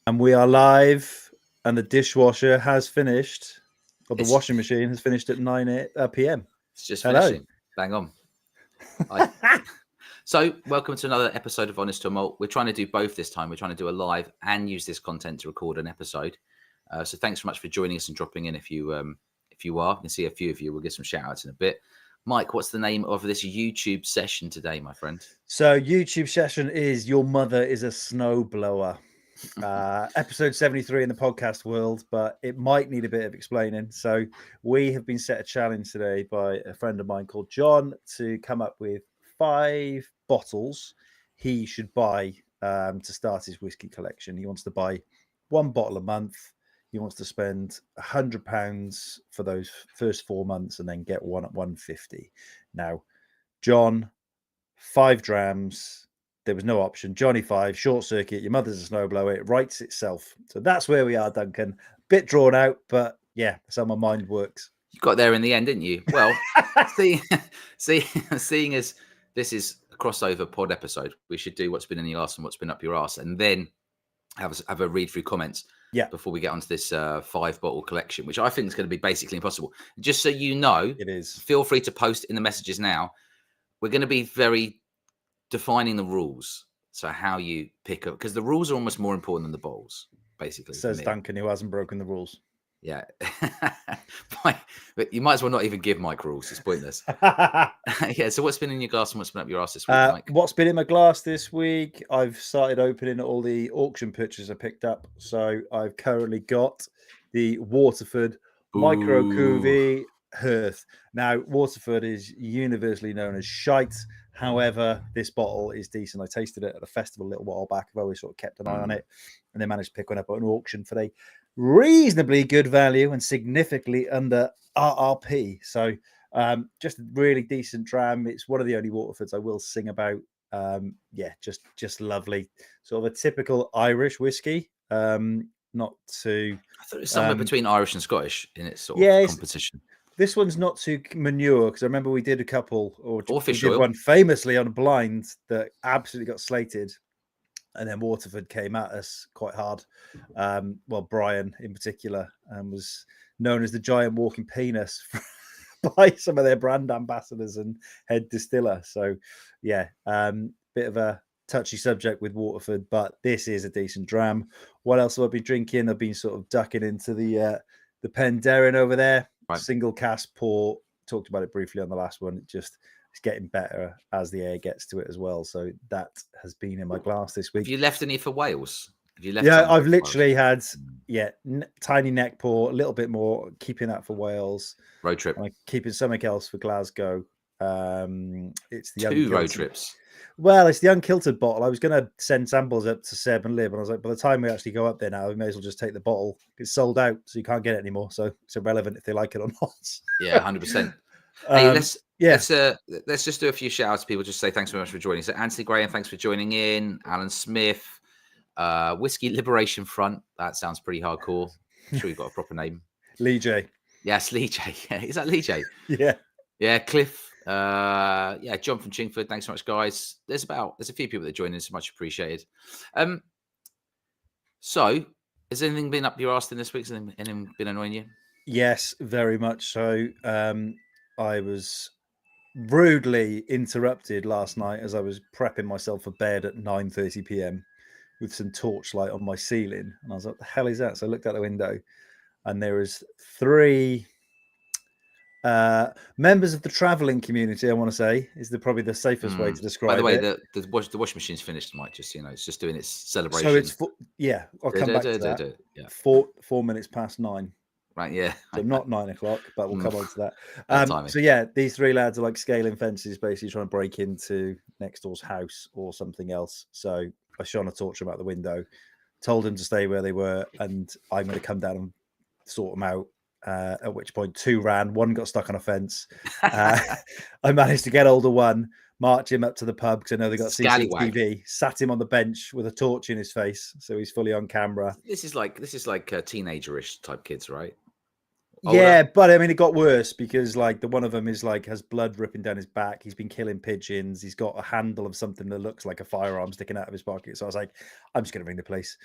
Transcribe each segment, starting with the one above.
And we are live, and the dishwasher has finished, or the It's washing machine has finished at 9 p.m. it's just Hello. finishing. Bang on. So, welcome to another episode of Honest to a Malt. We're trying to do both this time. We're trying to do a live and use this content to record an episode. So, thanks so much for joining us and dropping in. If you are, I can see a few of you. We'll get some shout outs in a bit. Mike, what's the name of this YouTube session today, my friend? So, YouTube session is Your Mother is a Snowblower. Episode 73 in the podcast world, but it might need a bit of explaining. So, we have been set a challenge today by a friend of mine called John to come up with 5 bottles he should buy to start his whiskey collection. He wants to buy 1 bottle a month. He wants to spend £100 for those first 4 months and then get one at 150. Now, John, 5 drams. There was no option. Johnny 5, short circuit. Your mother's a snowblower. It writes itself. So that's where we are, Duncan. Bit drawn out, but yeah, that's how my mind works. You got there in the end, didn't you? Well, seeing as this is a crossover pod episode, we should do what's been in your arse and what's been up your arse, and then have a read through comments. Yeah. Before we get onto this 5-bottle collection, which I think is going to be basically impossible. Just so you know, it is. Feel free to post in the messages now. We're going to be very defining the rules. So how you pick up, because the rules are almost more important than the bottles, basically. Says Duncan, who hasn't broken the rules. Yeah. But you might as well not even give Mike rules. It's pointless. Yeah. So what's been in your glass and what's been up your arse this week, Mike? What's been in my glass this week? I've started opening all the auction pictures I picked up. So I've currently got the Waterford Micro Cuvée Hearth. Now, Waterford is universally known as shite. However, this bottle is decent. I tasted it at a festival a little while back. I've always sort of kept an eye on it. And they managed to pick one up at an auction for a reasonably good value and significantly under RRP. So just a really decent dram. It's one of the only Waterfords I will sing about. Just lovely. Sort of a typical Irish whiskey. Not too... I thought it was somewhere between Irish and Scottish in its sort of composition. This one's not too manure, because I remember we did a couple, or we did one famously on a blind that absolutely got slated. And then Waterford came at us quite hard. Brian in particular was known as the giant walking penis by some of their brand ambassadors and head distiller. So, yeah, bit of a touchy subject with Waterford, but this is a decent dram. What else have I been drinking? I've been sort of ducking into the Penderyn over there. Right. Single cask pour. Talked about it briefly on the last one. It's getting better as the air gets to it as well. So that has been in my glass this week. Have you left any for Wales? I've literally had tiny neck pour, a little bit more, keeping that for Wales. Road trip. I'm keeping something else for Glasgow. It's the 2 road trips. Well, it's the unkilted bottle. I was going to send samples up to Seb and Lib, and I was like, by the time we actually go up there now, we may as well just take the bottle. It's sold out, so you can't get it anymore. So it's irrelevant if they like it or not. Yeah, 100%. Hey, let's just do a few shout outs to people. Just say thanks very much for joining. So Anthony Graham, thanks for joining in. Alan Smith, Whiskey Liberation Front. That sounds pretty hardcore. I'm sure you've got a proper name. Lee J. Yes, Lee J. Is that Lee J? Yeah. Yeah, Cliff. John from Chingford. Thanks so much, guys. There's a few people that joined in, so much appreciated. So has anything been up your arse in this week? Has anything been annoying you? Yes, very much so. I was rudely interrupted last night as I was prepping myself for bed at 9:30 p.m. with some torchlight on my ceiling, and I was like, "What the hell is that?" So I looked out the window, and there was 3 members of the traveling community. I want to say is probably the safest way to describe it. By the way, the washing machine's finished, Mike. Just it's just doing its celebration. So it's I'll come back to that. Yeah. 4 minutes past 9. Right, yeah. So not 9 o'clock, but we'll come on to that. So yeah, these 3 lads are like scaling fences, basically trying to break into next door's house or something else. So I shone a torch out the window, told them to stay where they were, and I'm going to come down and sort them out. At which point 2 ran, 1 got stuck on a fence. I managed to get hold of 1, march him up to the pub because I know they got CCTV, sat him on the bench with a torch in his face, so he's fully on camera. This is like teenager-ish type kids, right? Older. Yeah, but I mean, it got worse because like the one of them is like has blood ripping down his back. He's been killing pigeons. He's got a handle of something that looks like a firearm sticking out of his pocket. So I was like, I'm just going to ring the police.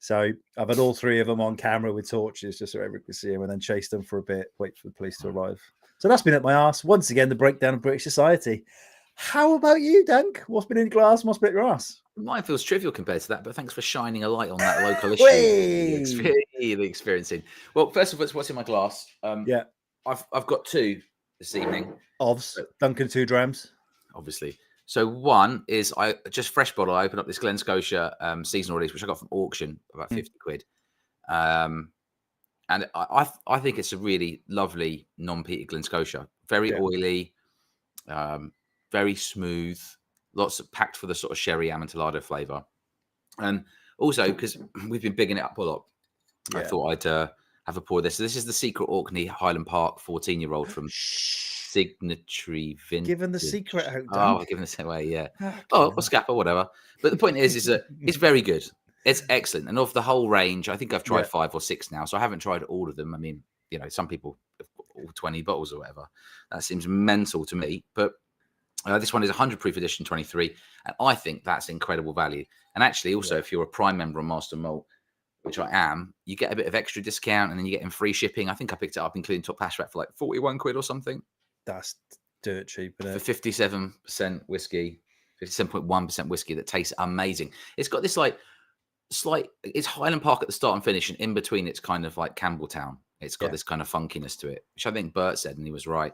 So I've had all 3 of them on camera with torches just so everyone can see them, and then chase them for a bit, wait for the police to arrive. So that's been at my arse. Once again, the breakdown of British society. How about you, Dunk? What's been in your glass and what's been at your arse? Mine feels trivial compared to that, but thanks for shining a light on that local issue you're experiencing. Well, first of all, what's in my glass? Yeah. I've got 2 this evening. Ovs, Duncan 2 drams. Obviously. So one is I just fresh bottle. I opened up this Glen Scotia seasonal release, which I got from auction, about 50 quid. And I think it's a really lovely non-peated Glen Scotia. Very oily, very smooth, lots of packed for the sort of sherry amontillado flavour. And also because we've been bigging it up a lot, I thought I'd have a pour of this. So this is the Secret Orkney Highland Park 14-year-old from Signatory Vintage. Given the secret out. Oh, giving this away, yeah. Oh, or Scappa, whatever. But the point is that it's very good. It's excellent. And of the whole range, I think I've tried 5 or 6 now. So I haven't tried all of them. I mean, some people have got all 20 bottles or whatever. That seems mental to me. But this one is 100 proof edition 23. And I think that's incredible value. And actually, also, if you're a Prime member on Master Malt, which I am, you get a bit of extra discount and then you get in free shipping. I think I picked it up, including top cashback, for like 41 quid or something. That's dirt cheap. For 57% whiskey, 57.1% whiskey that tastes amazing. It's got this it's Highland Park at the start and finish, and in between it's kind of like Campbelltown. It's got this kind of funkiness to it, which I think Bert said, and he was right.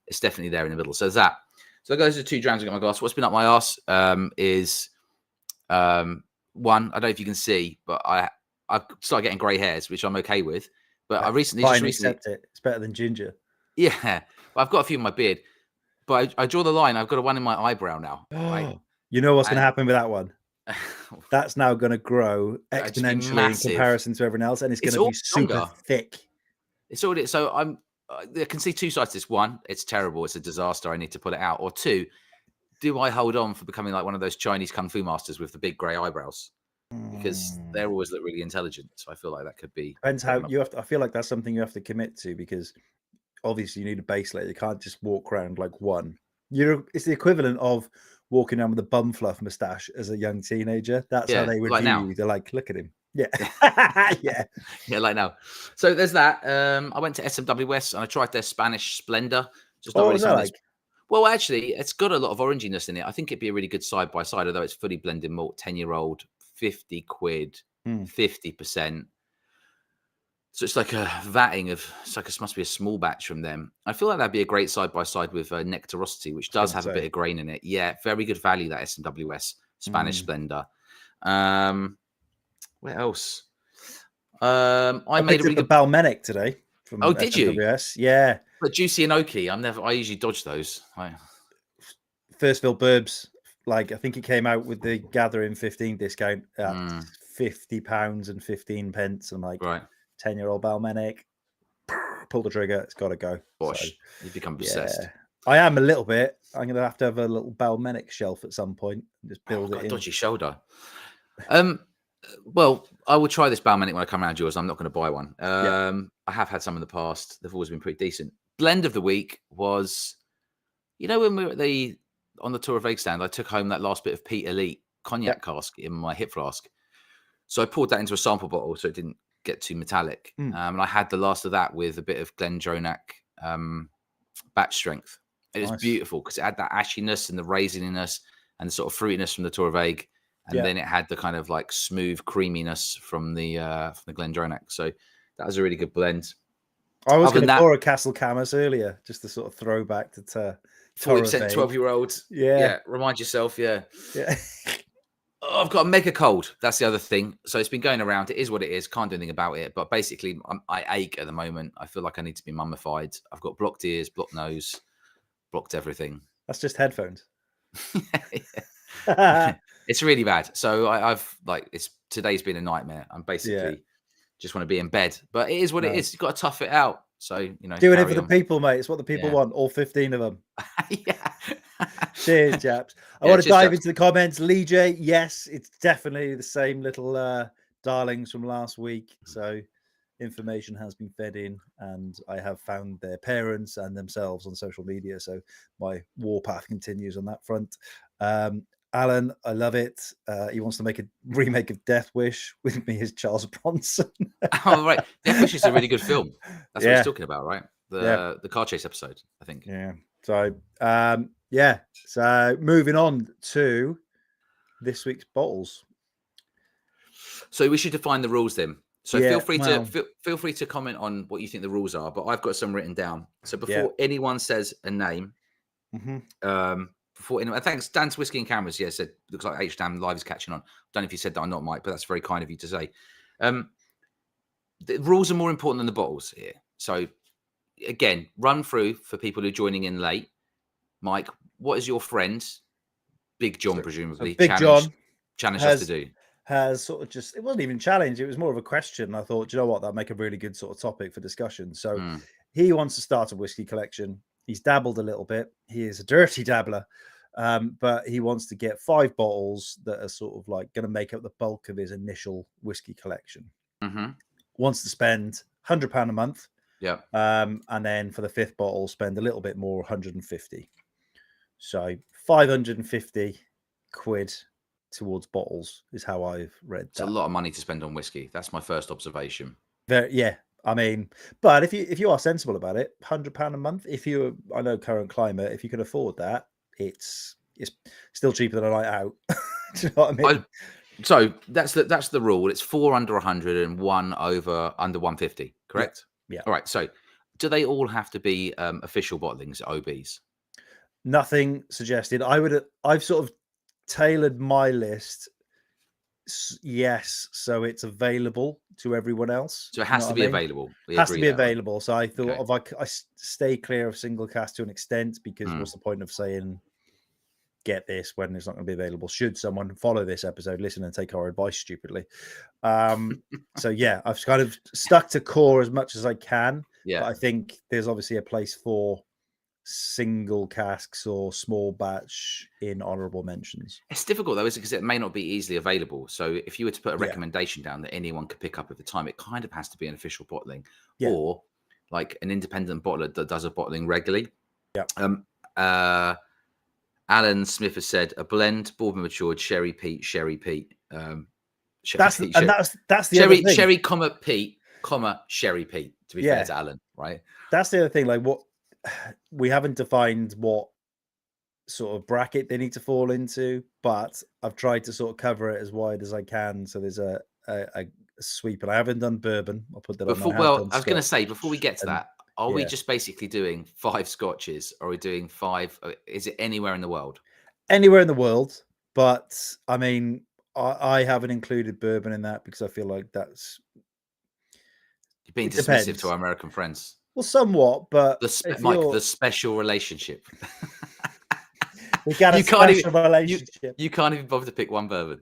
It's definitely there in the middle. So there's that. So those are 2 drams I got in my glass. What's been up my arse is one, I don't know if you can see, but I've started getting grey hairs, which I'm okay with. But I recently accept it. It's better than ginger. Yeah, I've got a few in my beard, but I draw the line. I've got one in my eyebrow now. Right? You know what's going to happen with that one? That's now going to grow exponentially in comparison to everyone else, and it's going to be super thick. It's already so. I can see 2 sides to this. One, it's terrible. It's a disaster. I need to put it out. Or 2, do I hold on for becoming like one of those Chinese kung fu masters with the big grey eyebrows? Because they always look really intelligent. So I feel like that could be. Depends how you have to. I feel like that's something you have to commit to, because obviously you need a base layer. You can't just walk around like one. It's the equivalent of walking around with a bum fluff mustache as a young teenager. That's how they would view you. They're like, look at him. Yeah. yeah. Yeah, like now. So there's that. I went to SMWS and I tried their Spanish Splendor. Just not really something. Well, actually, it's got a lot of oranginess in it. I think it'd be a really good side by side, although it's fully blended malt, 10-year-old, 50 quid, 50%. So it's like a vatting of, must be a small batch from them. I feel like that'd be a great side by side with Nectarosity, which does have a bit of grain in it. Yeah, very good value, that SMWS Spanish Splendor. Where else? I made a really good Balmenic today. From did SMWS. you? Yeah. But Juicy and Oaky, I usually dodge those. Firstville Burbs. Like, I think it came out with the Gathering 15 discount at £50 and 15 pence. I'm like, right. 10-year-old Balmenic, pull the trigger, it's got to go. Bosh, so, you become obsessed. I am a little bit. I'm going to have a little Balmenic shelf at some point and just build it in. Dodgy shoulder. Well, I will try this Balmenic when I come around yours. I'm not going to buy one. I have had some in the past. They've always been pretty decent. Blend of the week was, when we were on the Tour of Egg stand, I took home that last bit of Pete Elite cognac cask in my hip flask. So I poured that into a sample bottle so it didn't get too metallic. And I had the last of that with a bit of GlenDronach batch strength. It was beautiful because it had that ashiness and the raisiness and the sort of fruitiness from the Tour of Egg. And then it had the kind of like smooth creaminess from the GlenDronach. So that was a really good blend. I was going to pour a Castle Camas earlier, just to sort of throw back to 40% 12-year-olds. Yeah. Remind yourself. Yeah. Oh, I've got a mega cold. That's the other thing. So it's been going around. It is what it is. Can't do anything about it. But basically, I ache at the moment. I feel like I need to be mummified. I've got blocked ears, blocked nose, blocked everything. That's just headphones. It's really bad. So today's been a nightmare. I'm basically just want to be in bed. But it is what it is. You've got to tough it out. So, doing it for the people, mate. It's what the people want. All 15 of them. Cheers, chaps. I want to dive into the comments. Lee J, yes, it's definitely the same little darlings from last week. So information has been fed in, and I have found their parents and themselves on social media. So my warpath continues on that front. Alan, I love it. He wants to make a remake of Death Wish with me as Charles Bronson. Oh, right. Death Wish is a really good film. That's what Yeah. he's talking about, right? The car chase episode, I think. Yeah. So, yeah. So moving on to this week's bottles. So we should define the rules then. So Yeah, feel free to comment on what you think the rules are, but I've got some written down. So before anyone says a name, before anyone, thanks, Dan's Whiskey and Cameras. Yeah, said looks like H Dan Live is catching on. Don't know if you said that or not, Mike, but that's very kind of you to say. The rules are more important than the bottles here. So again, run through for people who are joining in late. Mike, what is your friend, Big John, presumably, Big John challenge us to do? Has sort of just, it wasn't even challenge, it was more of a question. I thought, you know what, that'd make a really good sort of topic for discussion. So he wants to start a whiskey collection. He's dabbled a little bit. He is a dirty dabbler, but he wants to get 5 bottles that are sort of like going to make up the bulk of his initial whiskey collection. Wants to spend £100 a month. Yeah. And then for the 5th bottle, spend a little bit more, 150. So 550 quid towards bottles is how I've read that. It's a lot of money to spend on whiskey. That's my first observation. Yeah, I mean, but if you are sensible about it, £100 a month. I know current climate, if you can afford that, it's still cheaper than a night out. Do you know what I mean? So that's the rule. It's 4 under 100 and 1 under 150. Correct? Yeah. All right. So do they all have to be official bottlings, OBs? Nothing suggested. I've sort of tailored my list, yes, so it's available to everyone else. So it has to be available. It has to be available. So I thought I stay clear of single cast to an extent, because what's the point of saying get this when it's not going to be available? Should someone follow this episode, listen and take our advice stupidly. So yeah, I've kind of stuck to core as much as I can. Yeah, but I think there's obviously a place for single casks or small batch in honorable mentions. It's difficult though, isn't it? Because it may not be easily available. So if you were to put a recommendation down that anyone could pick up at the time, it kind of has to be an official bottling or like an independent bottler that does a bottling regularly. Yeah. Alan Smith has said a blend, bourbon matured, sherry peat. That's the other thing. Sherry, Pete, sherry peat. To be fair to Alan, right? That's the other thing. Like, what we haven't defined what sort of bracket they need to fall into, but I've tried to sort of cover it as wide as I can. So there's a sweep, and I haven't done bourbon. I'll put that on. Well, I was going to say before we get to that, are we just basically doing 5 scotches? Or are we doing 5? Is it anywhere in the world? Anywhere in the world, but I mean, I haven't included bourbon in that because I feel like that's you're being dismissive to our American friends. Well, somewhat, but the special relationship. We got a special relationship. You can't even bother to pick one bourbon.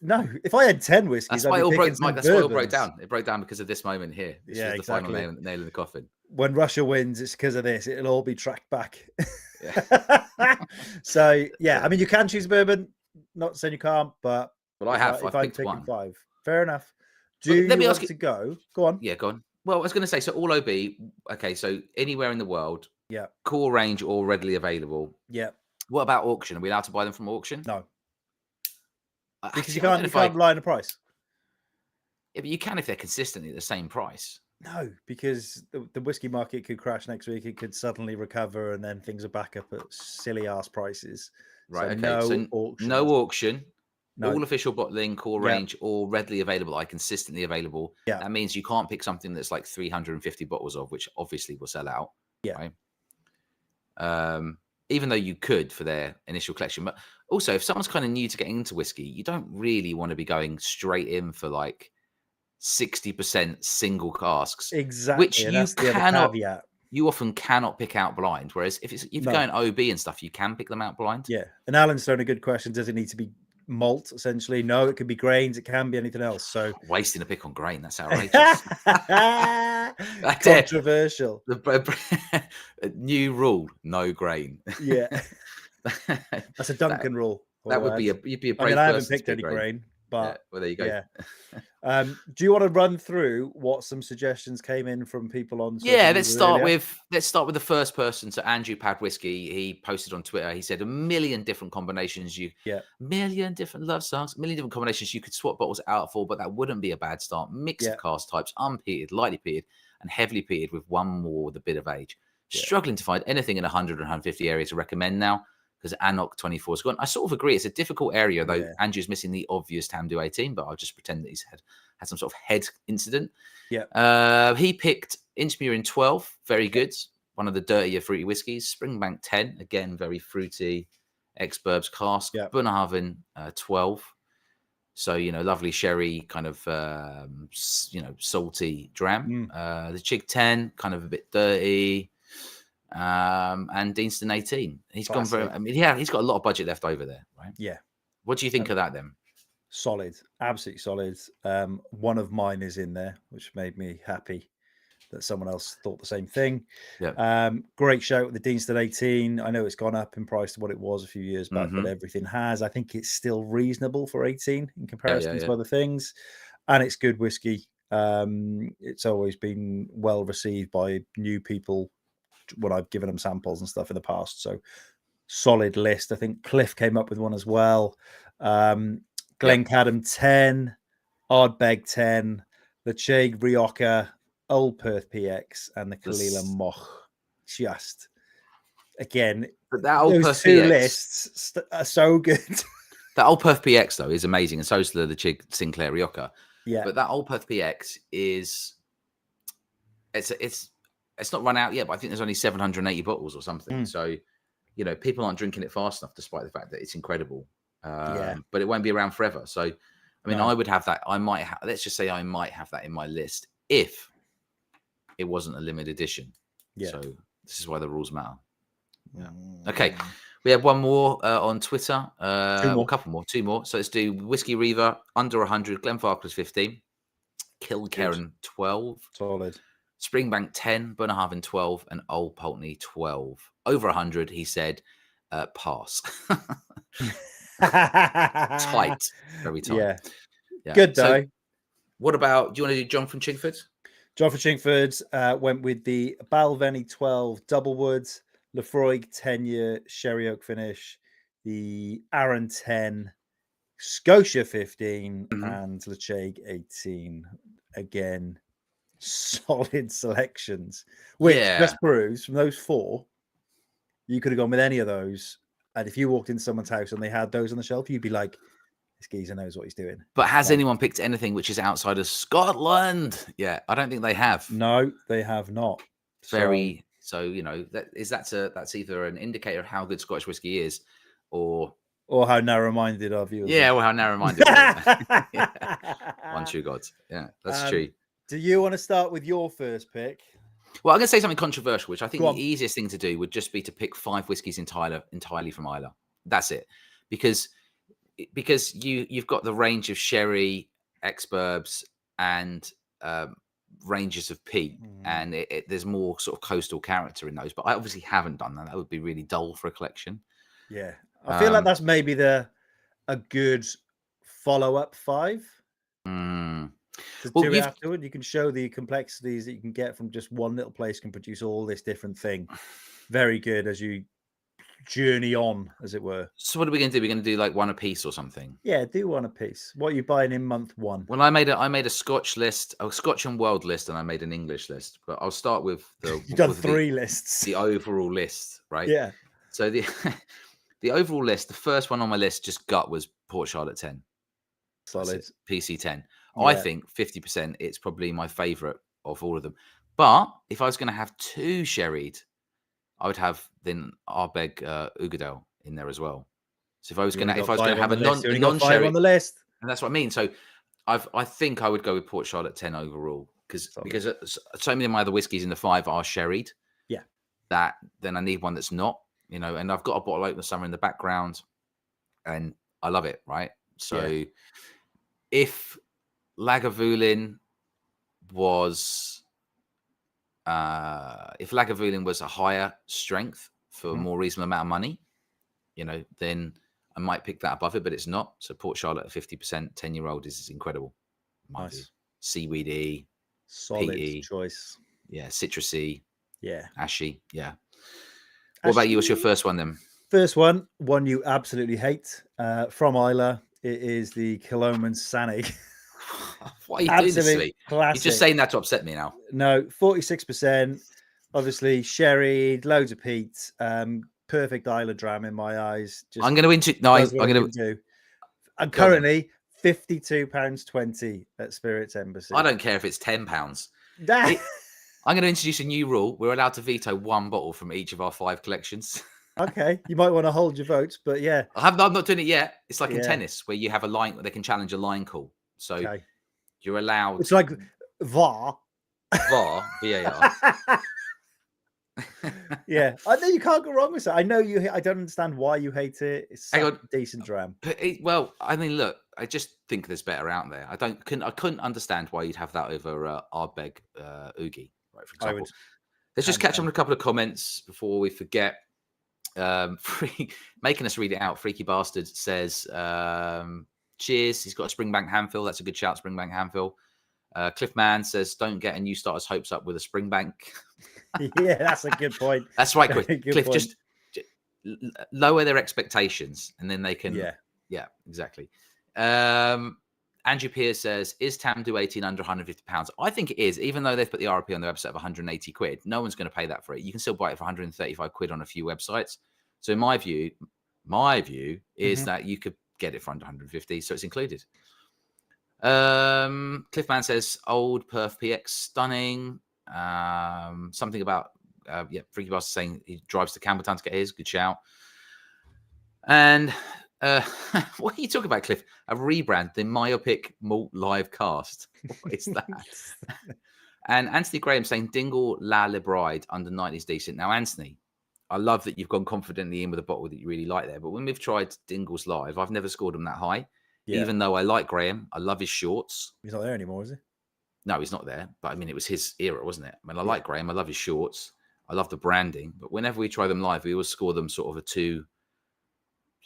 No, if I had 10 whiskeys, that's why it all broke. Mike, that's why it all broke down. It broke down because of this moment here. This was the final nail in the coffin. When Russia wins, it's because of this. It'll all be tracked back. Yeah. So yeah, I mean, you can choose bourbon. Not saying you can't, but I have. I've picked one. 5, fair enough. Let me ask you to go. Go on. Yeah, go on. Well, I was going to say, so all OB. Okay, so anywhere in the world. Yeah. Core range or readily available. Yeah. What about auction? Are we allowed to buy them from auction? No. Because you can't rely on the price. Yeah, but you can if they're consistently at the same price. No, because the whiskey market could crash next week. It could suddenly recover, and then things are back up at silly ass prices. Right. So auction. No auction. No. All official bottling, core range, or readily available, consistently available. Yeah. That means you can't pick something that's like 350 bottles of, which obviously will sell out. Yeah. Right? Even though you could for their initial collection. But also, if someone's kind of new to getting into whiskey, you don't really want to be going straight in for like 60% single casks. Exactly. Which you often cannot pick out blind. Whereas if you're going OB and stuff, you can pick them out blind. Yeah. And Alan's thrown a good question. Does it need to be malt, essentially? No, it could be grains. It can be anything else. So wasting a pick on grain. That's outrageous. Controversial. The new rule: no grain. Yeah, that's a Duncan rule. That would be you'd be a brave I haven't picked any grain. But Well, there you go. yeah. Do you want to run through what some suggestions came in from people on social Yeah, media let's start earlier? with the first person. So Andrew Pad Whiskey, he posted on Twitter. He said a million different combinations, Yeah. million different love songs, million different combinations you could swap bottles out for, but that wouldn't be a bad start. Mix Yeah. of cask types, unpeated, lightly peated, and heavily peated with one more with a bit of age. Yeah. Struggling to find anything in 100 and 150 area to recommend now because Anok 24 is gone. I sort of agree. It's a difficult area, though. Yeah. Andrew's missing the obvious Tamdu 18, but I'll just pretend that he's had some sort of head incident. Yeah. He picked Inchmuir 12, very good. One of the dirtier fruity whiskies. Springbank 10, again, very fruity. Ex-Burbs cask. Yeah. Bunnahabhain 12. So, lovely sherry, kind of, salty dram. The Chig 10, kind of a bit dirty. And Deanston 18. He's gone very, he's got a lot of budget left over there, right? Yeah. What do you think of that then? Solid, absolutely solid. One of mine is in there, which made me happy that someone else thought the same thing. Yeah. Great shout with the Deanston 18. I know it's gone up in price to what it was a few years back, but everything has. I think it's still reasonable for 18 in comparison to other things, and it's good whiskey. It's always been well received by new people when I've given them samples and stuff in the past. So solid list. I think Cliff came up with one as well. Glencadam 10, Ardbeg 10, the Chig Rioja, Old Perth PX, and the Kalila Moch. Just again, but that Old those Perth two PX lists are so good. That Old Perth PX though is amazing, and so is the Chig Sinclair Rioja. Yeah, but that Old Perth PX is it's not run out yet, but I think there's only 780 bottles or something. So people aren't drinking it fast enough, despite the fact that it's incredible. But it won't be around forever. So, I mean, I would have that. Let's just say I might have that in my list if it wasn't a limited edition. Yeah. So this is why the rules matter. Yeah. Okay. We have one more on Twitter. A couple more, two more. So let's do Whiskey Reaver under 100, Glenfarclas 15, Kilkerran 12, solid. Springbank 10, Bunnahabhain 12, and Old Pulteney 12. Over 100, he said, pass. Tight, very tight. Yeah. Good though. So what about? Do you want to do John from Chingford? John from Chingford went with the Balvenie 12 Double Woods, Lefroy 10-year Sherry Oak finish, the Arran 10, Scotia 15, and Lechaig 18. Again, solid selections. Which just proves from those four, you could have gone with any of those. And if you walked into someone's house and they had those on the shelf, you'd be like, this geezer knows what he's doing. But has anyone picked anything which is outside of Scotland? Yeah, I don't think they have. No, they have not. That's either an indicator of how good Scottish whiskey is, or how narrow-minded our viewers. Yeah, or how narrow-minded. One true God. Yeah, that's true. Do you want to start with your first pick? Well, I'm going to say something controversial, which I think the easiest thing to do would just be to pick 5 whiskies entirely from Islay. That's it, because you've got the range of sherry, ex-burbs, and ranges of peat, and there's more sort of coastal character in those. But I obviously haven't done that. That would be really dull for a collection. Yeah, I feel like that's maybe a good follow-up 5. To do it afterward, you can show the complexities that you can get from just one little place can produce all this different thing. Very good as you journey on, as it were. So what are we going to do? We're going to do like one a piece or something? Yeah, do one a piece. What are you buying in month 1? Well, I made a Scotch list, a Scotch and world list, and I made an English list. But I'll start with You've done 3 lists. The overall list, right? Yeah. So the overall list, the first one on my list, just gut, was Port Charlotte 10. Solid. PC 10. Yeah. I think 50%, it's probably my favourite of all of them. But if I was going to have 2 sherried, I would have then Ardbeg Ugadale in there as well. So if I was going to have a non-sherry on the list, and that's what I mean. So I think I would go with Port Charlotte 10 overall because so many of my other whiskies in the 5 are sherried. Yeah. Then I need one that's not, and I've got a bottle opener somewhere in the background, and I love it, right? So if Lagavulin was a higher strength for a more reasonable amount of money, then I might pick that above it, but it's not. So Port Charlotte at 50%, 10-year-old is incredible. In my view. Seaweedy, solid peaty, choice. Yeah, citrusy. Yeah. Ashy. Yeah. What about you? What's your first one then? First one you absolutely hate. From Isla, it is the Killoman Sanig. Why are you doing this to me? Classic. You're just saying that to upset me now. No, 46%. Obviously, sherry, loads of peat. Perfect Isla dram in my eyes. Just I'm going to I'm going to do. And currently £52.20 at Spirits Embassy. I don't care if it's £10. I'm going to introduce a new rule. We're allowed to veto one bottle from each of our 5 collections. Okay, you might want to hold your votes, but yeah. I'm not doing it yet. It's like in tennis where you have a line where they can challenge a line call. So you're allowed. It's like VAR. VAR, VAR. Yeah, I know you can't go wrong with that. I know you. I don't understand why you hate it. It's a decent dram. Well, I mean, look, I just think there's better out there. I couldn't understand why you'd have that over Ardbeg Oogie, right? For example, let's just catch up on a couple of comments before we forget. Making us read it out. Freaky Bastard says, "Cheers." He's got a Springbank Hamfill. That's a good shout, Springbank Hamfill. Cliffman says, "Don't get a new starter's hopes up with a Springbank." Yeah, that's a good point. That's right, Cliff. Point. Just lower their expectations, and then they can. Yeah, exactly. Andrew Pierce says, "Is Tamdhu 18 under £150? I think it is, even though they've put the RRP on their website of 180 quid. No one's going to pay that for it. You can still buy it for 135 quid on a few websites. So in my view is that you could get it for under 150, so it's included." Cliffman says, "Old Perth PX stunning." Something about Freaky Bastard saying he drives to Campbelltown to get his. Good shout. And what are you talking about, Cliff? A rebrand, the Myopic Malt Live Cast. What is that? And Anthony Graham saying Dingle La Libride under 90s decent. Now, Anthony, I love that you've gone confidently in with a bottle that you really like there. But when we've tried Dingles Live, I've never scored them that high. Yeah. Even though I like Graham, I love his shorts. He's not there anymore, is he? No, he's not there. But I mean, it was his era, wasn't it? I mean, I like Graham. I love his shorts. I love the branding. But whenever we try them live, we always score them sort of a 2.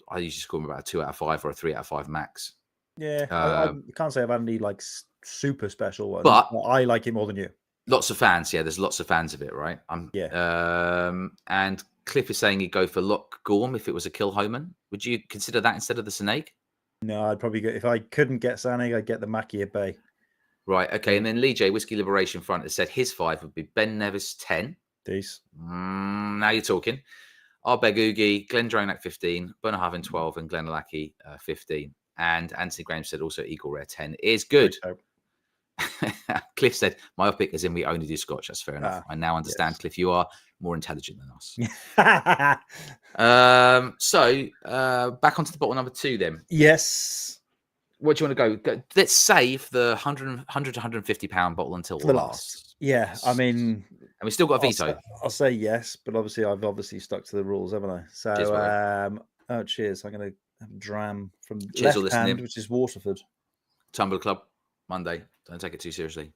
I usually score them about a 2 out of 5 or a 3 out of 5 max. Yeah, I can't say I've had any like super special ones, but I like it more than you. Lots of fans. Yeah, there's lots of fans of it, right? And Cliff is saying he'd go for Loch Gorm if it was a Kilhoman. Would you consider that instead of the Snake? No, I'd probably go, if I couldn't get Sanig, I'd get the Mackie Bay. Right, okay. And then Lee J, Whiskey Liberation Front, has said his 5 would be Ben Nevis 10. These. Now you're talking. Ardbeg Oogie, Glendronach 15, Bunnahabhain 12, and Glenallachie 15. And Anthony Graham said also Eagle Rare 10 is good. Cliff said, Myopic as in we only do Scotch. That's fair enough. I now understand, yes. Cliff, you are more intelligent than us. So back onto the bottle number 2 then. Yes. What do you want to go? Let's save the 100 to £150 bottle until the last. Yeah, I mean... And we still got a veto. I'll say yes, but obviously I've stuck to the rules, haven't I? So, cheers. I'm going to have a dram from left hand, which is Waterford. Tumblr Club, Monday. Don't take it too seriously.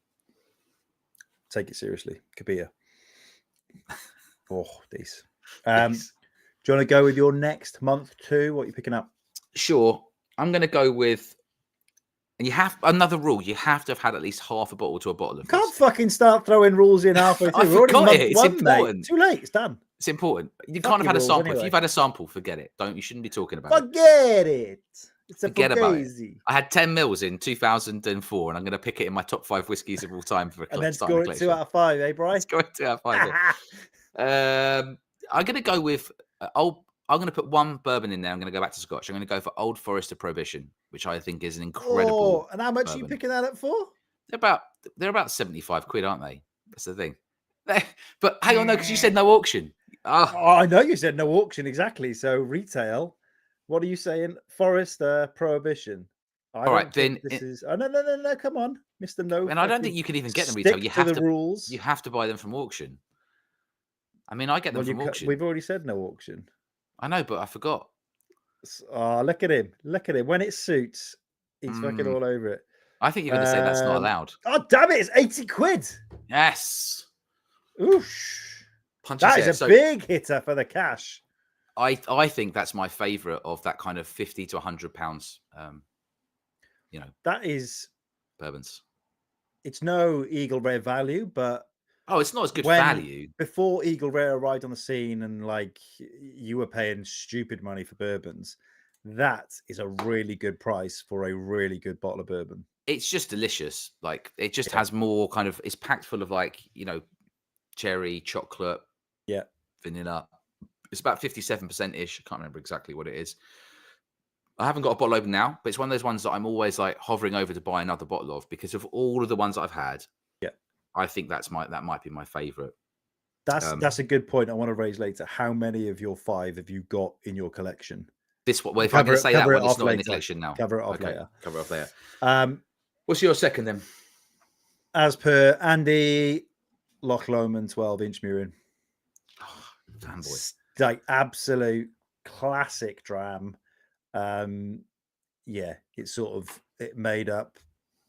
Take it seriously. Kabir. Oh, these. Do you want to go with your next month too? What are you picking up? Sure. I'm going to go with... And you have another rule. You have to have had at least half a bottle to a bottle of this. Can't fucking start throwing rules in halfway through. I forgot it. It's important. Mate. Too late. It's done. It's important. You can't have had a sample. Anyway. If you've had a sample, forget it. You shouldn't be talking about Forget it. It's a forget about it. I had 10 mils in 2004, and I'm going to pick it in my top 5 whiskies of all time for a and then score it 2 out of 5, eh, Bryce? Score it 2 out of 5. I'm going to go with I'm going to put one bourbon in there. I'm going to go back to Scotch. I'm going to go for Old Forester Prohibition, which I think is an incredible. Oh, and how much are you picking that up for? They're about 75 quid, aren't they? That's the thing. But hang on, no, because you said no auction. Oh, I know you said no auction, exactly. So retail. What are you saying? Forester Prohibition. All right, then this is. Oh no! Come on, Mr. No. And I don't think you can even get them retail. You have to rules. You have to buy them from auction. I mean, I get them from auction. We've already said no auction. I know, but I forgot. Oh, look at him. Look at him. When it suits, he's fucking all over it. I think you're going to say that's not allowed. Oh, damn it. It's 80 quid. Yes. Oosh. That is a big hitter for the cash. I think that's my favourite of that kind of £50 to £100, That is, bourbons. it's no Eagle Rare value, but Oh, it's not as good value. before Eagle Rare arrived on the scene and like you were paying stupid money for bourbons, that is a really good price for a really good bottle of bourbon. It's just delicious. Like it just Yeah. has more kind of. It's packed full of like cherry, chocolate, Yeah. vanilla. It's about 57% ish. I can't remember exactly what it is. I haven't got a bottle open now, but it's one of those ones that I'm always like hovering over to buy another bottle of because of all of the ones I've had. Yeah. I think that might be my favorite. That's a good point I want to raise later. How many of your 5 have you got in your collection? This one. Well, if I can say that one, it's not in the collection now. Cover it off later. Cover it off later. What's your second then? As per Andy, Loch Lomond 12-inch Murin. Oh, damn boy. Like absolute classic dram. Yeah, it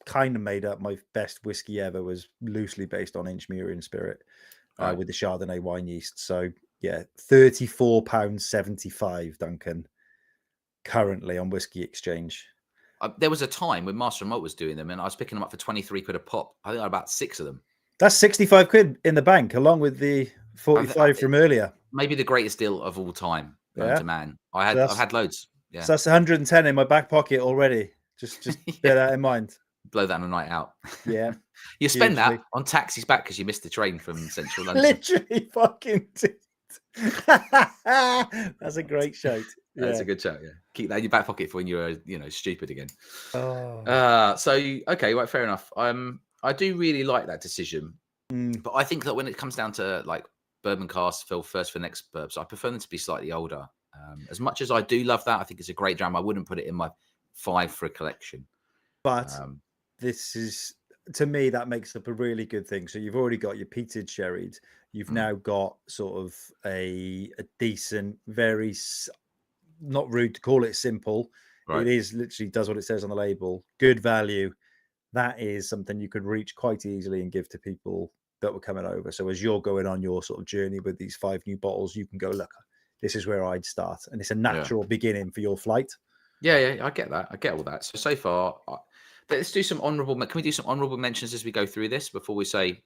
kind of made up my best whiskey ever. Was loosely based on Inchmurian spirit with the Chardonnay wine yeast. So yeah, £34.75, Duncan, currently on Whiskey Exchange. There was a time when Master and Malt was doing them, and I was picking them up for 23 quid a pop. I think I had about 6 of them. That's 65 quid in the bank, along with the 45 from earlier. Maybe the greatest deal of all time, known to man. I've had loads. Yeah. So that's 110 in my back pocket already. Just bear that in mind. Blow that on a night out. Yeah. You spend that on taxis back because you missed the train from central London. Literally fucking did. That's a great shout. Yeah. That's a good shout, yeah. Keep that in your back pocket for when you're stupid again. Oh. Okay, right, fair enough. I do really like that decision. But I think that when it comes down to like bourbon casks for next burbs, I prefer them to be slightly older. As much as I do love that, I think it's a great dram. I wouldn't put it in my 5 for a collection. But this is, to me, that makes up a really good thing. So you've already got your peated sherried. You've now got sort of a decent, very, not rude to call it simple. Right. It is literally does what it says on the label. Good value. That is something you could reach quite easily and give to people that were coming over. So as you're going on your sort of journey with these 5 new bottles, you can go, look, this is where I'd start. And it's a natural beginning for your flight. Yeah, I get that. I get all that. So far, let's do some honourable. Can we do some honourable mentions as we go through this before we say?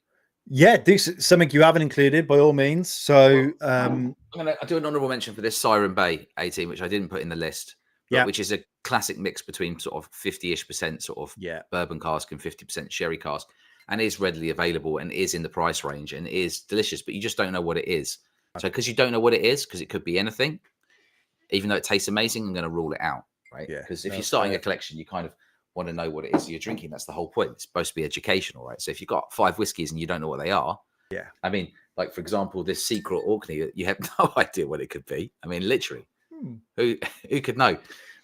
Yeah, do something you haven't included by all means. So I'm going to do an honourable mention for this Siren Bay 18, which I didn't put in the list, which is a classic mix between sort of 50-ish% sort of bourbon cask and 50% sherry cask, and is readily available and is in the price range and is delicious, but you just don't know what it is. So because you don't know what it is, because it could be anything, even though it tastes amazing, I'm going to rule it out, right? Because if you're starting a collection, you kind of want to know what it is you're drinking. That's the whole point. It's supposed to be educational, right? So if you've got 5 whiskies and you don't know what they are, I mean, like for example, this Secret Orkney, you have no idea what it could be. I mean, literally, who could know?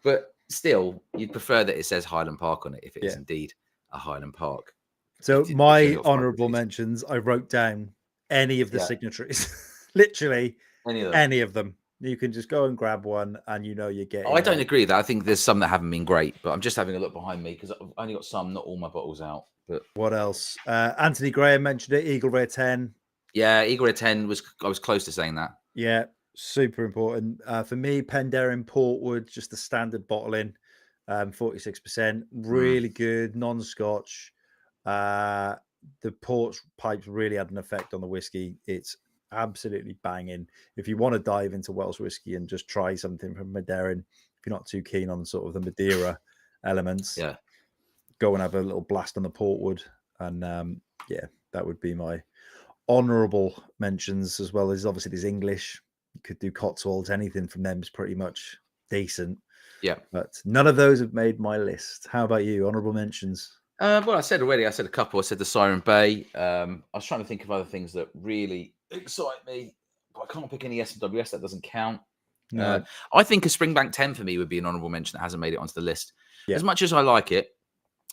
But still, you'd prefer that it says Highland Park on it if it is indeed a Highland Park. So my honourable mentions, I wrote down any of the signatories, literally any of them. You can just go and grab one, and you're getting. I don't agree with that. I think there's some that haven't been great, but I'm just having a look behind me because I've only got some, not all my bottles out. But what else? Anthony Graham mentioned it. Eagle Rare 10. Yeah, Eagle Rare 10 I was close to saying that. Yeah, super important for me. Penderyn Portwood, just the standard bottling, 46%, really good, non-Scotch. The port pipes really had an effect on the whiskey. It's absolutely banging. If you want to dive into Welsh whiskey and just try something from Penderyn, if you're not too keen on sort of the Madeira elements, go and have a little blast on the Portwood. And that would be my honourable mentions, as well as obviously there's English. You could do Cotswolds. Anything from them is pretty much decent. Yeah, but none of those have made my list. How about you? Honourable mentions? Well, I said already. I said a couple. I said the Siren Bay. I was trying to think of other things that really excite me, but I can't pick any S&WS. That doesn't count. No. I think a Springbank 10 for me would be an honourable mention that hasn't made it onto the list. As much as I like it,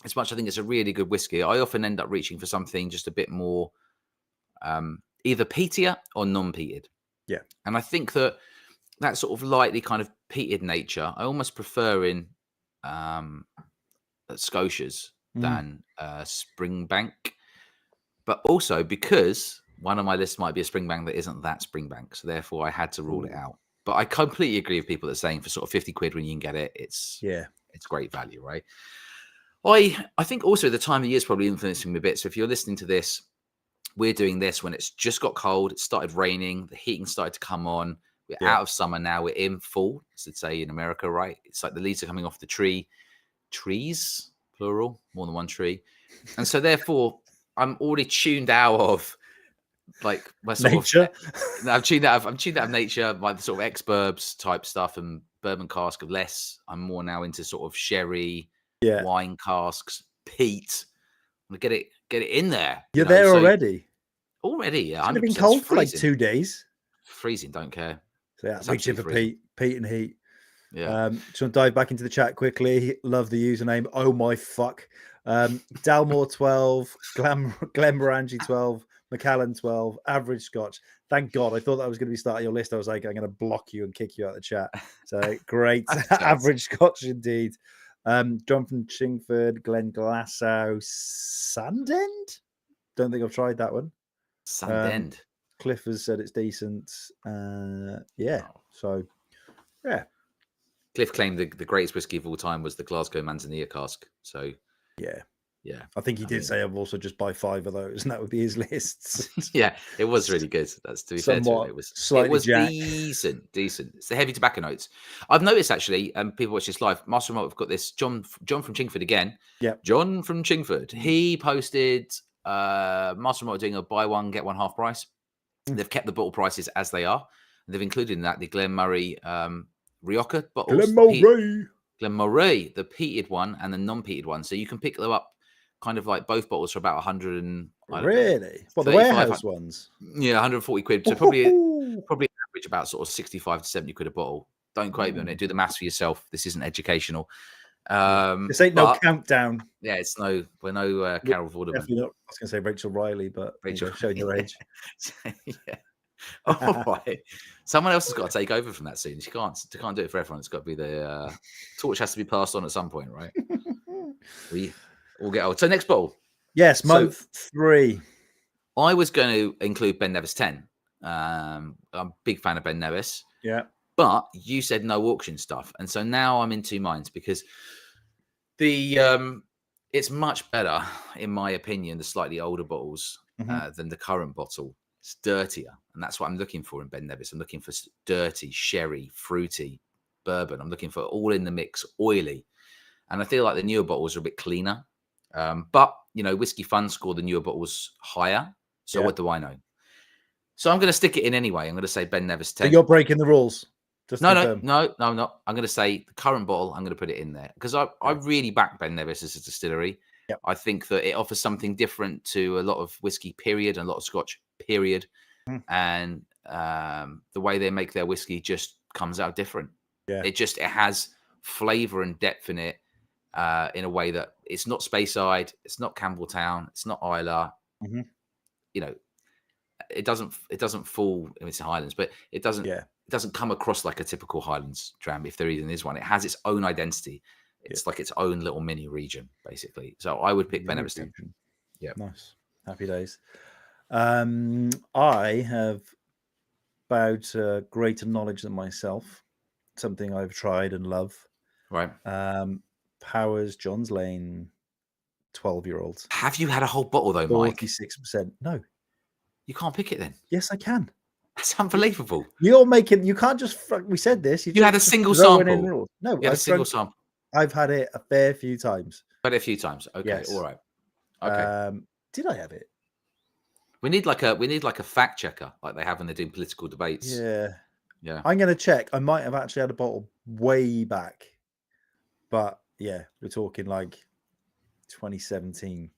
as much I think it's a really good whiskey, I often end up reaching for something just a bit more either peatier or non-peated. Yeah. And I think that sort of lightly kind of peated nature, I almost prefer in Scotias than Springbank. But also because one of my lists might be a Springbank that isn't that Springbank. So therefore I had to rule it out. But I completely agree with people that are saying for sort of 50 quid when you can get it, it's great value, right? I think also the time of year is probably influencing me a bit. So if you're listening to this, we're doing this when it's just got cold, it started raining, the heating started to come on. We're out of summer now. We're in fall, as they'd say in America, right? It's like the leaves are coming off the trees, plural, more than one tree. And so therefore, I'm already tuned out of like my sort nature. I'm tuned out of nature, by the sort of ex-burbs type stuff and bourbon cask of less. I'm more now into sort of sherry, wine casks, peat. I'm gonna get it in there. You're there already. Already, yeah. Should have been cold for like 2 days. Freezing, don't care. So yeah, reaching for peat and heat. Yeah. Just want to dive back into the chat quickly. Love the username. Oh my fuck. Dalmore 12, Glenmorangie 12, Macallan 12, Average Scotch. Thank God. I thought that was going to be starting your list. I was like, I'm going to block you and kick you out of the chat. So great. Average Scotch indeed. John from Chingford, Glen Glassow, Sandend? Don't think I've tried that one. Sandend. Cliff has said it's decent. So yeah. Cliff claimed the greatest whiskey of all time was the Glasgow Manzanilla cask. So yeah. I think he did say I've also just buy 5 of those, and that would be his lists. Yeah, it was really good. That's to be fair to him. It was decent. It's the heavy tobacco notes. I've noticed actually, people watch this live. Master Remote have got this John from Chingford again. Yeah, John from Chingford. He posted Master Remote doing a buy one get one half price. They've kept the bottle prices as they are. They've included in that the Glen Murray Rioja bottles. Glen Murray, the peated one and the non-peated one. So you can pick them up kind of like both bottles for about 100 and really? Well, the warehouse ones? Yeah, 140 quid. So probably average about sort of 65 to 70 quid a bottle. Don't quote me on it. Do the maths for yourself. This isn't educational. This ain't no countdown. Yeah, we're no Carol Vorderman. I was going to say Rachel Riley, but Rachel showing your age. Yeah. All right. Someone else has got to take over from that soon. She can't do it for everyone. It's got to be the torch has to be passed on at some point, right? We all get old. So next bottle. Yes, month 3. I was going to include Ben Nevis 10. I'm a big fan of Ben Nevis. Yeah. But you said no auction stuff. And so now I'm in two minds because it's much better, in my opinion, the slightly older bottles than the current bottle. It's dirtier. And that's what I'm looking for in Ben Nevis. I'm looking for dirty, sherry, fruity, bourbon. I'm looking for all in the mix, oily. And I feel like the newer bottles are a bit cleaner. But, Whiskey Fun score the newer bottles higher. So what do I know? So I'm going to stick it in anyway. I'm going to say Ben Nevis 10. So you're breaking the rules. No, I'm not. I'm going to say the current bottle, I'm going to put it in there. Because I really back Ben Nevis as a distillery. Yep. I think that it offers something different to a lot of whiskey, period, and a lot of Scotch, period. And the way they make their whiskey just comes out different. Yeah. It has flavour and depth in it. In a way that it's not Speyside, it's not Campbelltown, it's not Islay. It doesn't fall. It's Highlands, but it doesn't come across like a typical Highlands dram. If there even is one, it has its own identity. It's like its own little mini region, basically. So I would pick Ben Nevis 10. Yeah, nice, happy days. I have bowed to greater knowledge than myself. Something I've tried and love. Right. Powers John's Lane 12-year-olds. Have you had a whole bottle though, Mike? 46%. No. You can't pick it then? Yes, I can. That's unbelievable. You can't just, we said this. You had a single sample. No, you had a single sample. I've had it a fair few times. Had it a few times. Okay, yes. All right. Okay. Did I have it? We need like a fact checker, like they have when they're doing political debates. Yeah. Yeah. I'm going to check. I might have actually had a bottle way back. But yeah, we're talking like 2017.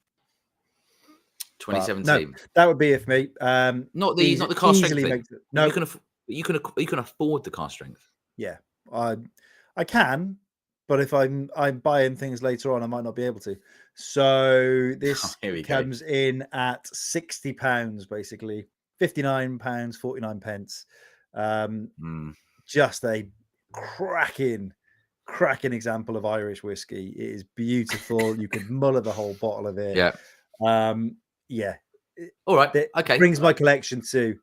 2017. No, that would be it for me. Not the cask strength thing. No, you can afford the cask strength. Yeah, I can, but if I'm buying things later on, I might not be able to. So this comes in at £60, basically £59.49. Just a cracking example of Irish whiskey. It is beautiful. You could muller the whole bottle of it. Yeah. Yeah. All right. It okay. Brings my collection to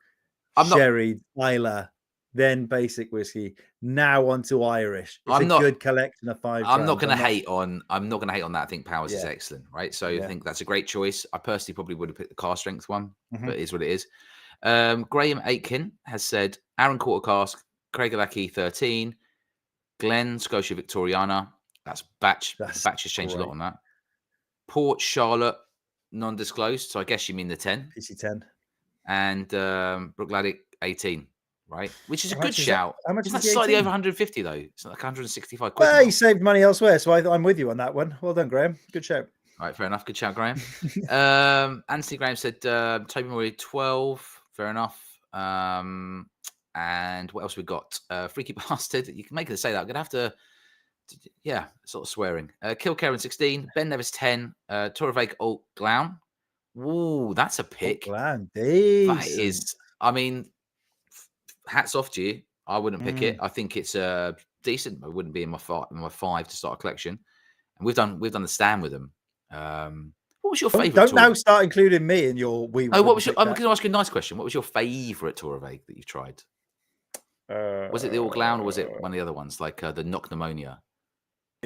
sherry, Islay, then basic whiskey. Now on to Irish. It's I'm a not. good collection of 5 I'm not drams. going to hate on. I'm not going to hate on that. I think Powers is Yeah. excellent, right? So I Yeah. think that's a great choice. I personally probably would have picked the car strength one, Mhm. but it is what it is. Graham Aitken has said Aaron Quarter Cask, Craigellachie 13, Glen Scotia Victoriana. That's batch. That's Batch has changed a lot great. on that. Port Charlotte, non-disclosed. So I guess you mean the 10. PC10. And Brookladdick 18, right? Which is a How good much is that? shout. How much Isn't is that the slightly 18? over 150 though? It's like 165 quid. Well, now. you saved money elsewhere, so I'm with you on that one. Well done, Graham. Good show. All right, fair enough. Good shout, Graham. Anthony Graham said Toby Murray 12. Fair enough. And what else we got? Freaky Bastard. You can make it say that. I'm gonna have to. Yeah, sort of swearing. Kill Karen 16. Ben Nevis 10. Torvake Alt Glown. Ooh, that's a pick. Glenn, That decent. is. I mean, hats off to you. I wouldn't pick it. I think it's decent. It wouldn't be in my five to start a collection. And we've done the stand with them. What was your favourite? Don't now start including me in your we. Oh, what was your? I'm going to ask you a nice question. What was your favourite Torvake that you've tried? Was it the All Glown or was it one of the other ones like the Knock Pneumonia?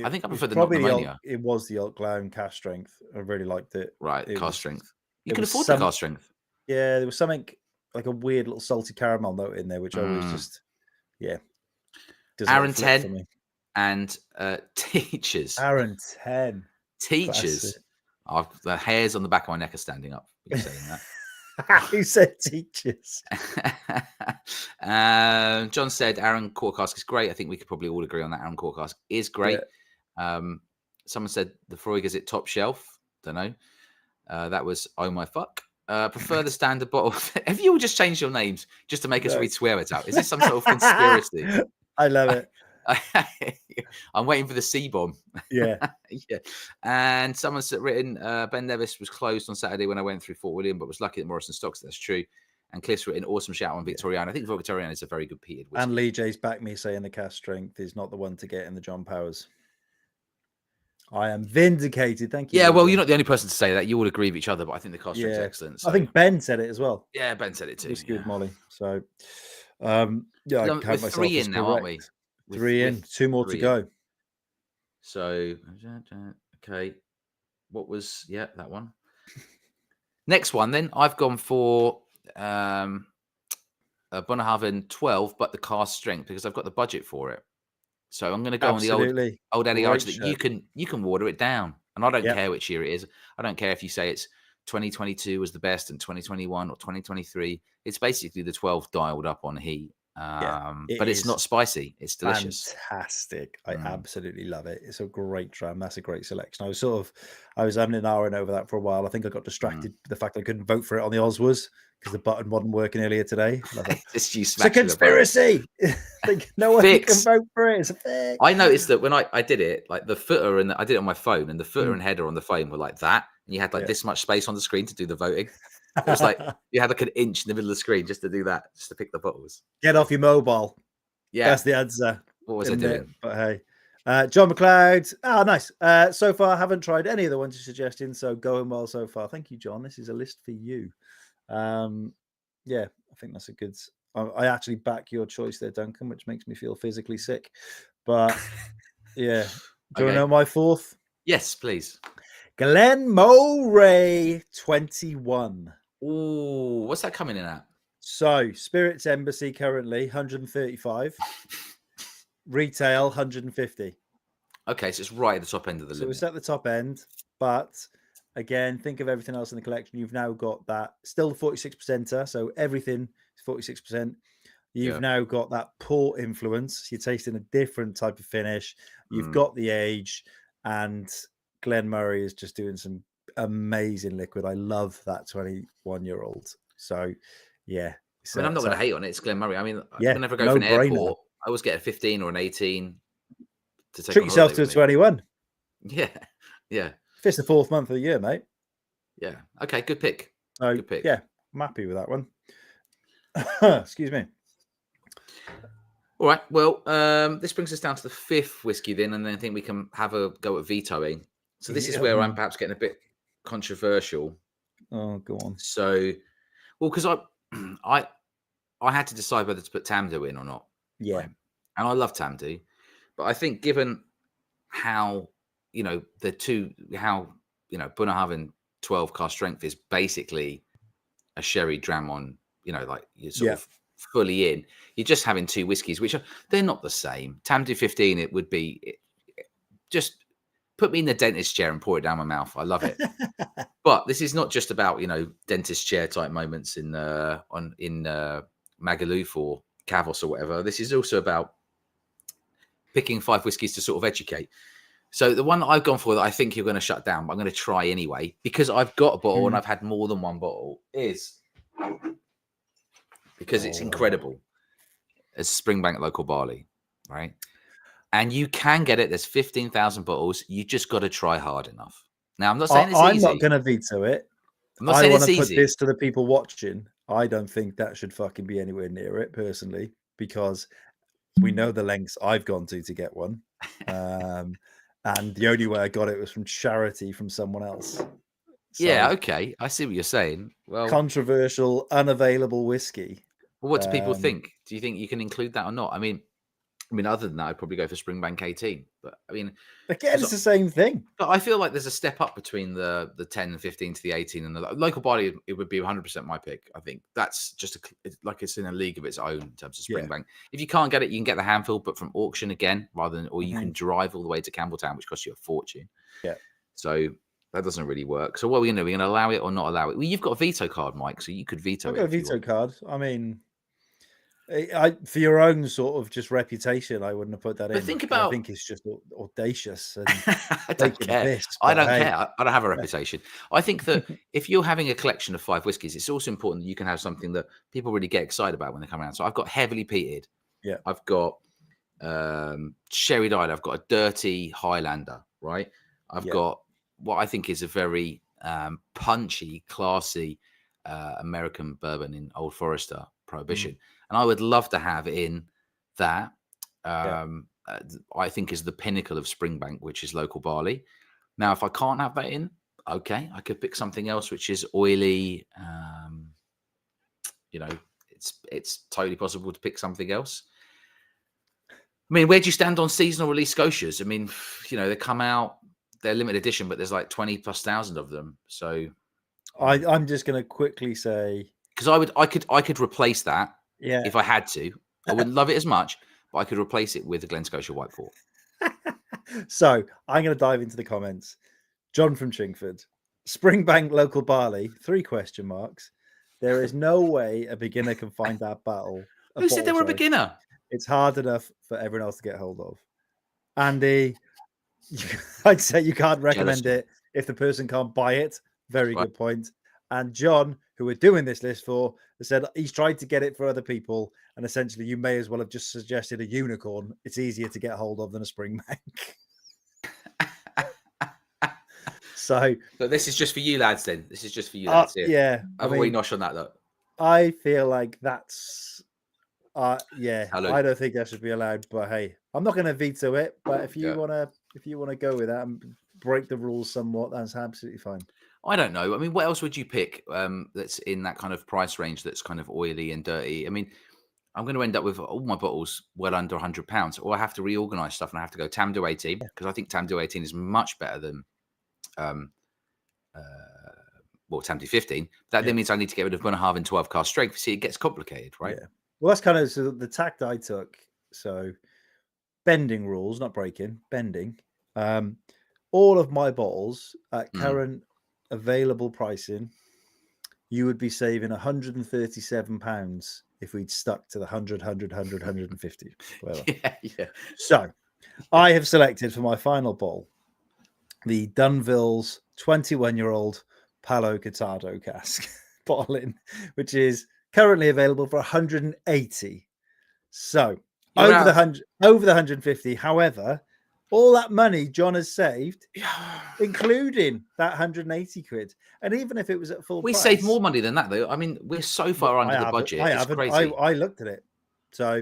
I think I prefer the Knock Pneumonia. It was the Old Glown cast strength. I really liked it. Right, it cast strength. You can afford the cast strength. Yeah, there was something like a weird little salty caramel note in there, which always just Aaron 10 and Teachers. Aaron 10. Teachers. The hairs on the back of my neck are standing up. You're saying that. Who said Teachers? John said Aaron Quarter Cask is great. I think we could probably all agree on that. Aaron Quarter Cask is great. Yeah. Someone said the Freud is at top shelf. Don't know. That was oh my fuck. Prefer the standard bottle. Have you all just changed your names just to make us read swear words out? Is this some sort of conspiracy? I love it. I'm waiting for the C-bomb. Yeah. Yeah. And someone's written, Ben Nevis was closed on Saturday when I went through Fort William, but was lucky that Morrison stocks. That's true. And Cliff's written, awesome shout on Victoriana. I think Victoriana is a very good peated whiskey. And Lee J's backed me saying the cast strength is not the one to get in the John Powers. I am vindicated. Thank you. Yeah, well, you're not the only person to say that. You all agree with each other, but I think the cast strength is excellent. So. I think Ben said it as well. Yeah, Ben said it too. It's good, Molly. So, I count myself 3 as in now, correct. aren't we? 3 in, 2 more to go. So, okay. What was, that one. Next one, then. I've gone for Bunnahabhain 12, but the cast strength, because I've got the budget for it. So I'm going to go on the old Eddie Arch that you can water it down. And I don't care which year it is. I don't care if you say it's 2022 was the best and 2021 or 2023. It's basically the 12 dialed up on heat. But it's not spicy. It's delicious. Fantastic. I absolutely love it. It's a great dram. That's a great selection. I was having an hour in over that for a while. I think I got distracted with the fact I couldn't vote for it on the Oswas because the button wasn't working earlier today. It's a conspiracy. No one can vote for it. It's a fix. I noticed that when I did it, like the footer I did it on my phone, and the footer and header on the phone were like that, and you had this much space on the screen to do the voting. It was like you had like an inch in the middle of the screen just to do that, just to pick the bottles. Get off your mobile. Yeah, that's the answer. What was I doing? But hey, John McLeod. Oh, nice. So far, I haven't tried any of the ones you're suggesting, so going well so far. Thank you, John. This is a list for you. I think that's a good. I actually back your choice there, Duncan, which makes me feel physically sick. But yeah, do you want to know my fourth? Yes, please. Glen Moray 21. Ooh, what's that coming in at? So, Spirits Embassy currently 135. Retail 150. Okay, so it's right at the top end of the limit. So it's at the top end, but again, think of everything else in the collection. You've now got that still the 46%er, so everything is 46%. You've now got that port influence. You're tasting a different type of finish. You've got the age, and Glen Moray is just doing some amazing liquid. I love that 21-year-old. So, yeah. I mean, I'm not going to hate on it. It's Glen Moray. I mean, whenever I go for an airport, I always get a 15 or an 18 to take. Treat yourself to a 21. Yeah. If it's the 4th month of the year, mate. Yeah. Okay. Good pick. Good pick. Yeah. I'm happy with that one. Excuse me. All right. Well, this brings us down to the 5th whiskey then, and then I think we can have a go at vetoing. So this is where I'm perhaps getting a bit controversial. Oh, go on. So, well, because I had to decide whether to put Tamdo in or not. Yeah. Right? And I love Tamdo, but I think given how Bunnahabhain 12 cask strength is basically a sherry dram on, like you're sort of fully in. You're just having two whiskies, which they're not the same. Tamdo 15, it would be just put me in the dentist chair and pour it down my mouth. I love it. But this is not just about dentist chair type moments in Magaluf or Kavos or whatever. This is also about picking 5 whiskies to sort of educate. So the one that I've gone for that I think you're going to shut down, but I'm going to try anyway because I've got a bottle and I've had more than one bottle is because it's incredible. It's Springbank Local Barley, right? And you can get it. There's 15,000 bottles. You just got to try hard enough. Now, I'm not saying it's easy. I'm not going to veto it. I'm not saying it's easy. I want to put this to the people watching. I don't think that should fucking be anywhere near it, personally, because we know the lengths I've gone to get one. And the only way I got it was from charity from someone else. So, yeah, okay. I see what you're saying. Well, controversial, unavailable whiskey. Well, what do people think? Do you think you can include that or not? I mean, other than that, I'd probably go for Springbank 18. But I mean, again, it's the same thing. But I feel like there's a step up between the 10 and 15 to the 18 and the local barley. It would be 100% my pick. I think that's just it's in a league of its own in terms of Springbank. If you can't get it, you can get the handful, but from auction again, or you can drive all the way to Campbelltown, which costs you a fortune. Yeah. So that doesn't really work. So what are we going to do? We're going to allow it or not allow it? Well, you've got a veto card, Mike, so you could veto it. I've got a veto card. I mean, for your own sort of just reputation, I wouldn't have put that in. Think about. I think it's just audacious. And I don't care. I don't care. I don't have a reputation. I think that if you're having a collection of 5 whiskies, it's also important that you can have something that people really get excited about when they come around. So I've got heavily peated. Yeah. I've got sherry died. I've got a dirty Highlander. Right. I've got what I think is a very punchy, classy American bourbon in Old Forester Prohibition. And I would love to have in that, I think is the pinnacle of Springbank, which is local barley. Now, if I can't have that in, okay, I could pick something else, which is oily. It's totally possible to pick something else. I mean, where do you stand on seasonal release Scotias? I mean, they come out, they're limited edition, but there's like 20,000+ of them. So I'm just going to quickly say, because I could replace that. Yeah. If I had to, I wouldn't love it as much, but I could replace it with a Glen Scotia White Fort. So I'm going to dive into the comments. John from Chingford, Springbank Local Barley, 3 question marks. There is no way a beginner can find that battle. Who said they were a beginner? It's hard enough for everyone else to get hold of. Andy, I'd say you can't recommend it if the person can't buy it. Very good point. And John, who we're doing this list for, said he's tried to get it for other people, and essentially you may as well have just suggested a unicorn. It's easier to get hold of than a Springbank. So this is just for you lads then. This is just for you lads. Yeah. Have a wee nosh on that though. I feel like that's I don't think that should be allowed, but hey, I'm not going to veto it. But if you want to go with that and break the rules somewhat, that's absolutely fine. I don't know. I mean, what else would you pick that's in that kind of price range that's kind of oily and dirty? I mean, I'm going to end up with all my bottles well under £100, or I have to reorganize stuff and I have to go Tamdo 18 because I think Tamdo 18 is much better than Tamdo 15. That then means I need to get rid of Bunnahabhain 12 cask strength. See, it gets complicated, right? Yeah. Well, that's kind of the tact I took. So bending rules, not breaking, bending. All of my bottles at current available pricing, you would be saving £137 if we'd stuck to the 100, 150. Yeah. So I have selected for my final bottle the Dunville's 21-year-old Palo Cortado cask bottling, which is currently available for 180. So over the 150. However, all that money John has saved, including that 180 quid. And even if it was at full price. We saved more money than that, though. I mean, we're so far under the budget. It's crazy. I looked at it. So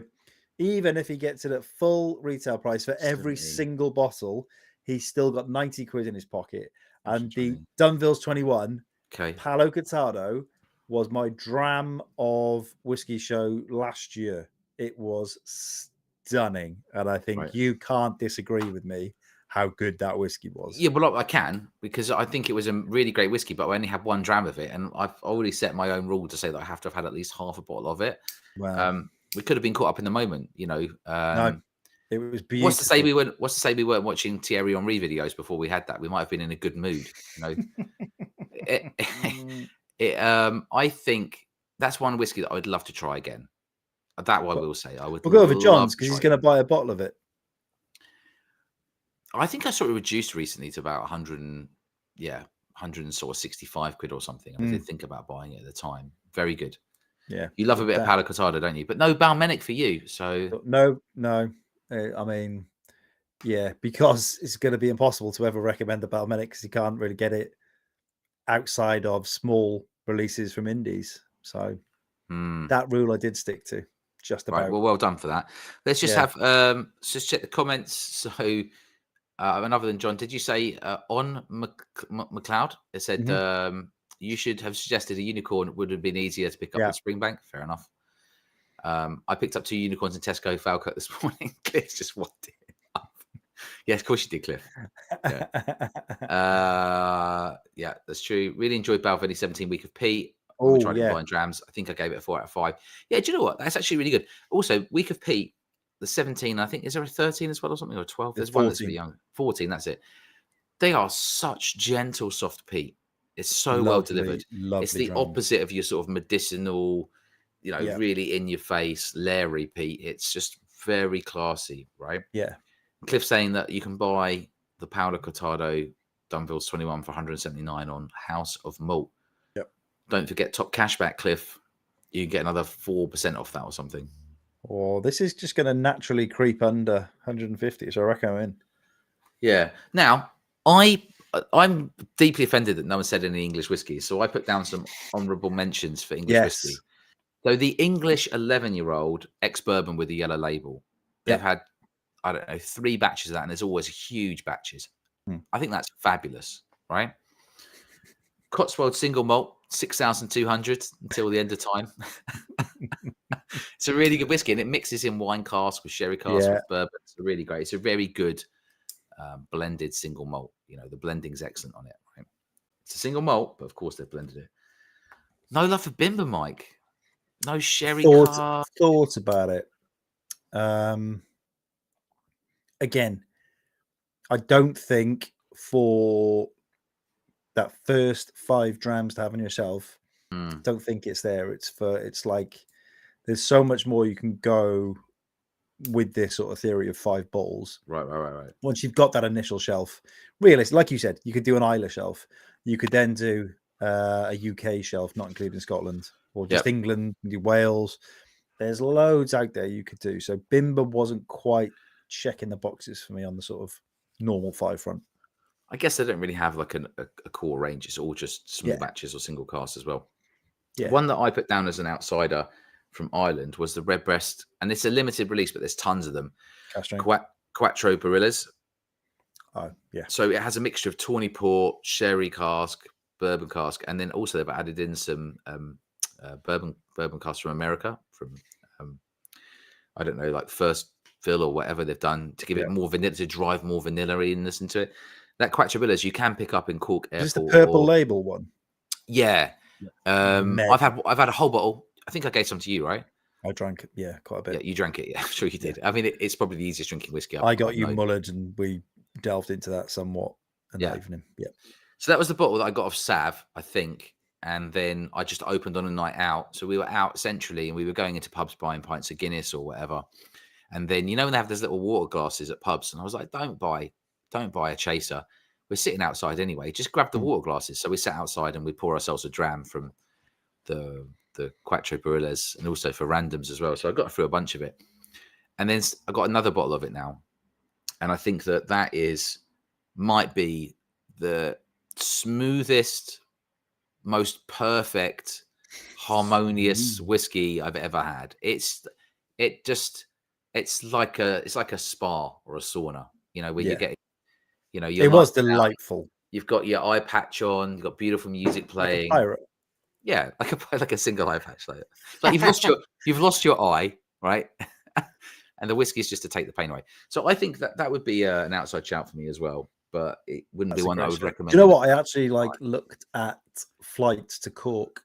even if he gets it at full retail price for every single bottle, he's still got 90 quid in his pocket. And the Dunville's 21, Palo Cortado, was my dram of whiskey show last year. It was stunning, and I think Right. you can't disagree with me how good that whiskey was. Yeah, well, I can, because I think it was a really great whiskey, but I only had one dram of it, and I've already set my own rule to say that I have to have had at least half a bottle of it. Wow. We could have been caught up in the moment, you know. No, it was What's to say beautiful. we weren't? What's to say we weren't watching Thierry Henry videos before we had that? We might have been in a good mood, you know. It, I think that's one whiskey that I would love to try again. That I will say, I would We'll go over love John's to because try he's it going to again. buy a bottle of it. I think I saw it reduced recently to about 100 and 165 quid or something. I did think about buying it at the time. Very good. Yeah, You love a bit of Palo Cortado, don't you? But no Balmenic for you. So no. I mean, yeah, because it's going to be impossible to ever recommend the Balmenic because you can't really get it outside of small releases from indies. So that rule I did stick to. Just about. Right. Well done for that. Let's just have just check the comments. So and other than John, did you say on McLeod? It said you should have suggested a unicorn would have been easier to pick up with Springbank. Fair enough. I picked up 2 unicorns in Tesco Falkirk this morning. Cliff's just wanted it up. Yes, of course you did, Cliff. Yeah, that's true. Really enjoyed Balvenie 17 Week of Pete. When we tried it buying drams, I think I gave it a 4 out of 5. Yeah, do you know what? That's actually really good. Also, Week of Pete, the 17, I think, is there a 13 as well or something, or 12? There's 14. one that's really young. 14, that's it. They are such gentle, soft peat. It's so well delivered. It's the opposite of your sort of medicinal, you know, really in your face, Larry peat. It's just very classy, right? Yeah. Cliff saying that you can buy the Paolo Cortado Dunville's 21 for 179 on House of Malt. Yep. Don't forget top cashback, Cliff. You can get another 4% off that or something. Oh, this is just going to naturally creep under 150, so I reckon I'm in. Yeah. Now, I'm deeply offended that no one said any English whiskey, so I put down some honourable mentions for English whiskey. So the English 11-year-old ex-bourbon with a yellow label, they've had, I don't know, 3 batches of that, and there's always huge batches. I think that's fabulous, right? Cotswold single malt, 6,200 until the end of time. It's a really good whiskey, and it mixes in wine cask with sherry cask with bourbon. It's really great. It's a very good blended single malt. You know, the blending's excellent on it. Right? It's a single malt, but of course they've blended it. No love for Bimber, Mike. No sherry cask. Thought about it. Again, I don't think for that first 5 drams to have on yourself, don't think it's there. It's like there's so much more you can go with this sort of theory of 5 bottles. Right. Once you've got that initial shelf, realistic, like you said, you could do an Islay shelf. You could then do a UK shelf, not including Scotland, or just England, Wales. There's loads out there you could do. So Bimber wasn't quite checking the boxes for me on the sort of normal 5 front. I guess they don't really have like a core range. It's all just small batches or single casts as well. Yeah. One that I put down as an outsider from Ireland was the Redbreast, and it's a limited release, but there's tons of them. Quattro Barillas. Oh, yeah. So it has a mixture of tawny port, sherry cask, bourbon cask, and then also they've added in some bourbon cask from America, from I don't know, like First Fill or whatever they've done to give it more vanilla, to drive more vanilla-iness into it. That Quattro Barillas you can pick up in Cork Airport. Is this the purple label one? Yeah. I've had a whole bottle. I think I gave some to you, right? I drank it, quite a bit. Yeah, you drank it. Yeah, I'm sure you did. I mean, it's probably the easiest drinking whiskey I got you mullered, and we delved into that somewhat in that evening. Yeah. So that was the bottle that I got off Sav, I think. And then I just opened on a night out. So we were out centrally and we were going into pubs buying pints of Guinness or whatever. And then, you know, when they have those little water glasses at pubs, and I was like, don't buy a chaser. We're sitting outside anyway. Just grab the water glasses. So we sat outside and we pour ourselves a dram from the Quattro Barillas, and also for randoms as well. So I got through a bunch of it. And then I got another bottle of it now. And I think that might be the smoothest, most perfect, harmonious whiskey I've ever had. It's like a spa or a sauna, you know, where you get, you know, it was delightful. You've got your eye patch on, you've got beautiful music playing. Like a pirate. Yeah, like a single eye patch. Like you've lost your eye, right? And the whiskey is just to take the pain away. So I think that would be an outside shout for me as well, but it wouldn't be That's a one that I great would shout. Do recommend you know in what? I actually looked at flights to Cork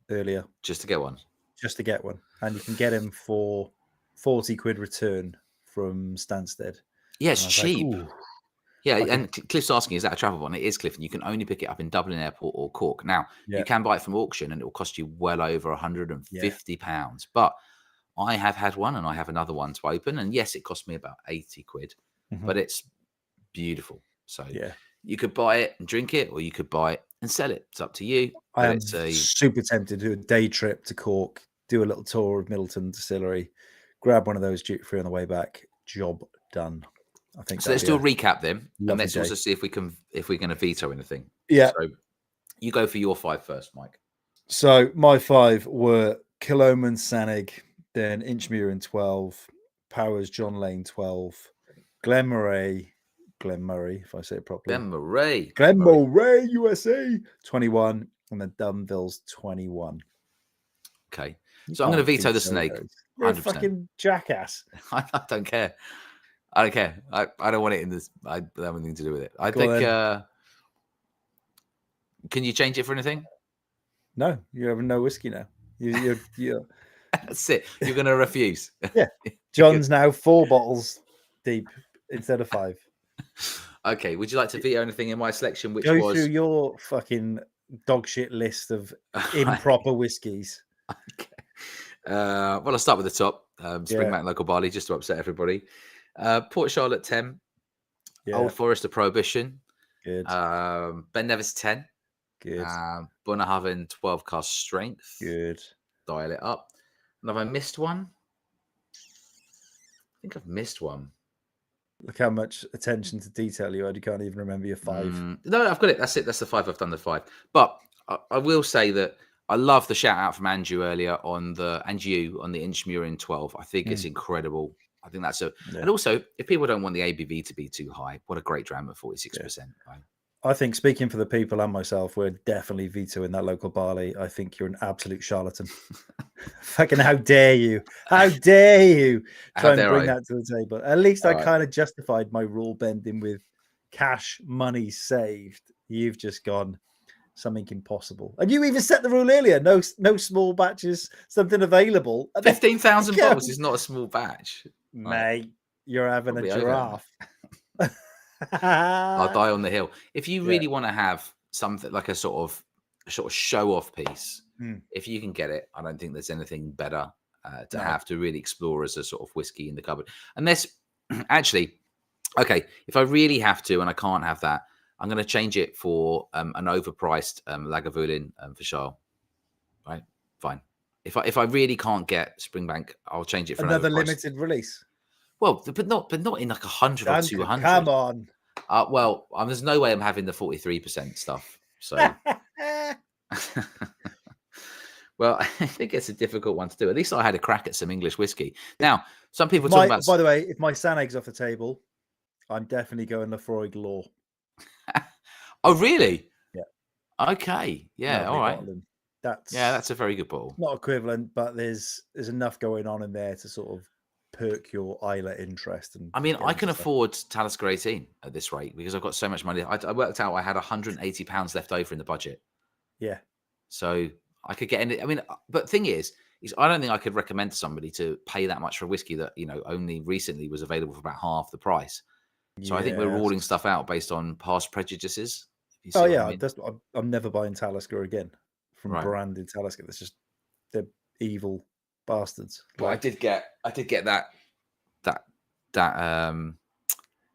earlier just to get one. just to get one, and you can get him for 40 quid return from Stansted. Yeah, And it's I was like, cheap. ooh, Yeah, I could, and Cliff's asking, is that a travel one? It is, Cliff, and you can only pick it up in Dublin Airport or Cork. Now, yeah, you can buy it from auction, and it will cost you well over yeah. £150. But I have had one, and I have another one to open, and yes, it cost me about 80 quid, Mhm. but it's beautiful. So Yeah. you could buy it and drink it, or you could buy it and sell it. It's up to you. I But am it's a super tempted to do a day trip to Cork, do a little tour of Middleton Distillery, grab one of those duty free on the way back. Job done. I think so let's that'd do be a a recap then, and lovely let's day. also see if we're going to veto anything. Yeah. So you go for your 5 first, Mike. So my 5 were Killoman Sanig, then Inchmere in 12, Powers John Lane 12, Glenmurray, if I say it properly. Glenmoray. Glenmurray, USA 21, and then Dunville's 21. Okay. You So I'm going to can't veto the veto snake. those. You're a 100%. fucking jackass. I don't care. I don't care. I don't want it in this. I don't have anything to do with it. I Go on think. Can you change it for anything? No, you're having no whiskey now. You're That's it. You're going to refuse. yeah. John's now 4 bottles deep instead of 5. Okay. Would you like to veto anything in my selection, which Go was through your fucking dog shit list of improper whiskies. Okay. Well, I'll start with the top. Springbank Local Barley, just to upset everybody. Port Charlotte 10. Yeah, Old Forester Prohibition. good, Ben Nevis 10. good, Bunnahabhain 12 cast strength. good. Dial it up. And have I missed one? I think I've missed one. Look how much attention to detail you had. You can't even remember your 5. No, I've got it. That's it. That's the 5. I've done the 5. But I will say that I love the shout out from Andrew earlier on the Inchmere in 12. I think it's incredible. I think that's and also if people don't want the ABV to be too high, what a great dram at 46%. Right? I think speaking for the people and myself, we're definitely vetoing that local barley. I think you're an absolute charlatan. Fucking how dare you? How dare you try and bring that to the table? At least I kind of justified my rule bending with cash money saved. You've just gone something impossible. And you even set the rule earlier. No small batches, something available. 15,000 bottles is not a small batch. Mate, you're having a giraffe. I'll die on the hill. If you really want to have something like a sort of show off piece, if you can get it, I don't think there's anything better to have to really explore as a sort of whiskey in the cupboard. Unless actually, okay, if I really have to and I can't have that, I'm going to change it for an overpriced Lagavulin for Charles. Right, fine. If I really can't get Springbank, I'll change it for another limited release. Well, but not in like 100 or 200. Come on. Well, there's no way I'm having the 43% stuff. So, well, I think it's a difficult one to do. At least I had a crack at some English whiskey. Now, some people talk about. By the way, if my Saneg's off the table, I'm definitely going Lefroy Law. Oh, really? Yeah. Okay. Yeah. All right. That's a very good bottle. Not equivalent, but there's enough going on in there to sort of perk your Isla interest. And I mean, I can afford Talisker 18 at this rate because I've got so much money. I worked out I had £180 left over in the budget. Yeah. So I could get in. I mean, but thing is I don't think I could recommend to somebody to pay that much for a whiskey that, only recently was available for about half the price. So I think we're ruling stuff out based on past prejudices. Oh yeah, I mean. I'm never buying Talisker again from branded Talisker. That's just they're evil bastards. But I did get that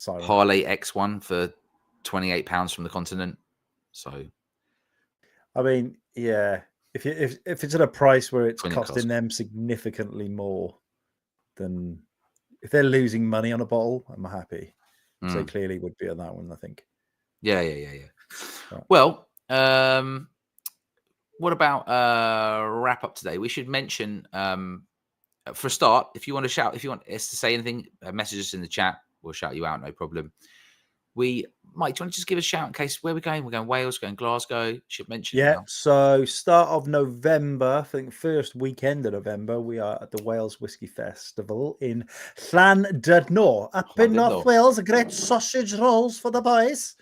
Harley X1 for £28 from the continent. So, I mean, yeah, if it's at a price where it's costing them significantly more than if they're losing money on a bottle, I'm happy. So clearly would be on that one, I think. Yeah. Right. Well, what about wrap up today? We should mention for a start, if you want to shout, if you want us to say anything, message us in the chat. We'll shout you out, no problem. Mike, do you want to just give a shout in case where we're going? We're going Wales, going Glasgow. Should mention it Yeah, now. so start of November, I think first weekend of November, we are at the Wales Whiskey Festival in Llandudno, up in Llandudno. North Wales. A great sausage rolls for the boys.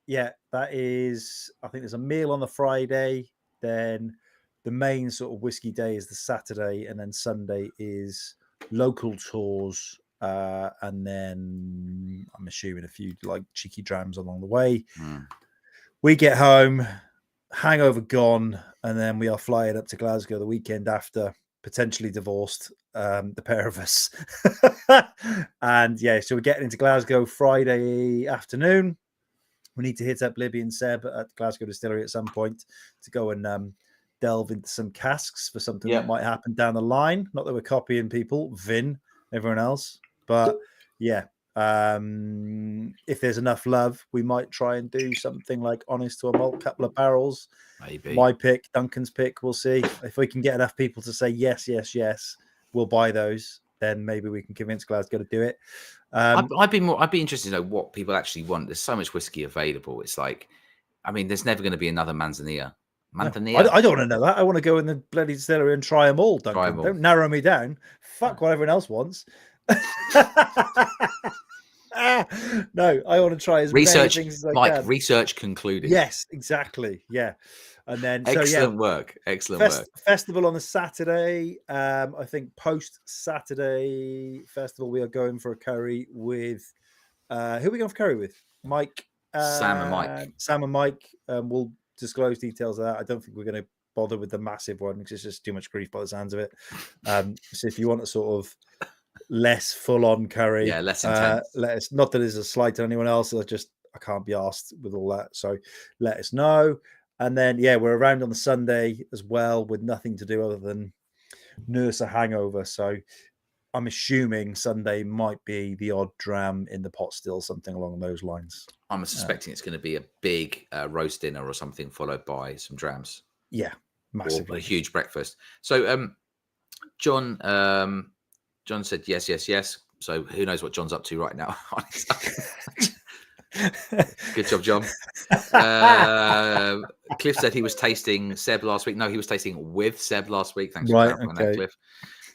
Yeah, that is, I think there's a meal on the Friday, then the main sort of whiskey day is the Saturday, and then Sunday is local tours, and then I'm assuming a few like cheeky drams along the way. We get home, hangover gone, and then we are flying up to Glasgow the weekend after, potentially divorced, the pair of us. And yeah, so we're getting into Glasgow Friday afternoon. We need to hit up Libby and Seb at Glasgow Distillery at some point to go and delve into some casks for something that might happen down the line. Not that we're copying people, Vin, everyone else, but yeah. If there's enough love, we might try and do something like Honest to a Malt, couple of barrels. Maybe my pick, Duncan's pick. We'll see if we can get enough people to say yes, yes, yes. We'll buy those. Then maybe we can convince Glasgow to do it. I'd be interested to know what people actually want. There's so much whiskey available. It's like, I mean, there's never going to be another Manzanilla. No, I don't want to know that. I want to go in the bloody distillery and try them all, Duncan. Don't narrow me down. Fuck what everyone else wants. No, I want to try as many things as I can. Research concluded. Yes, exactly. Yeah. And then excellent work. Festival on the Saturday. I think post Saturday festival, we are going for a curry with who are we going for curry with? Mike, Sam and Mike. We'll disclose details of that. I don't think we're going to bother with the massive one because it's just too much grief by the sounds of it. So if you want a sort of less full-on curry, less intense, let us. Not that it's a slight to anyone else. I can't be asked with all that. So let us know. And then we're around on the Sunday as well with nothing to do other than nurse a hangover. So I'm assuming Sunday might be the odd dram in the pot still, something along those lines. I'm suspecting it's going to be a big roast dinner or something followed by some drams. Yeah, massively. Or a huge breakfast. So John said yes, yes, yes. So who knows what John's up to right now? Good job, John. Cliff said he was tasting Seb last week. No, he was tasting with Seb last week. Thanks for clarifying that, Cliff.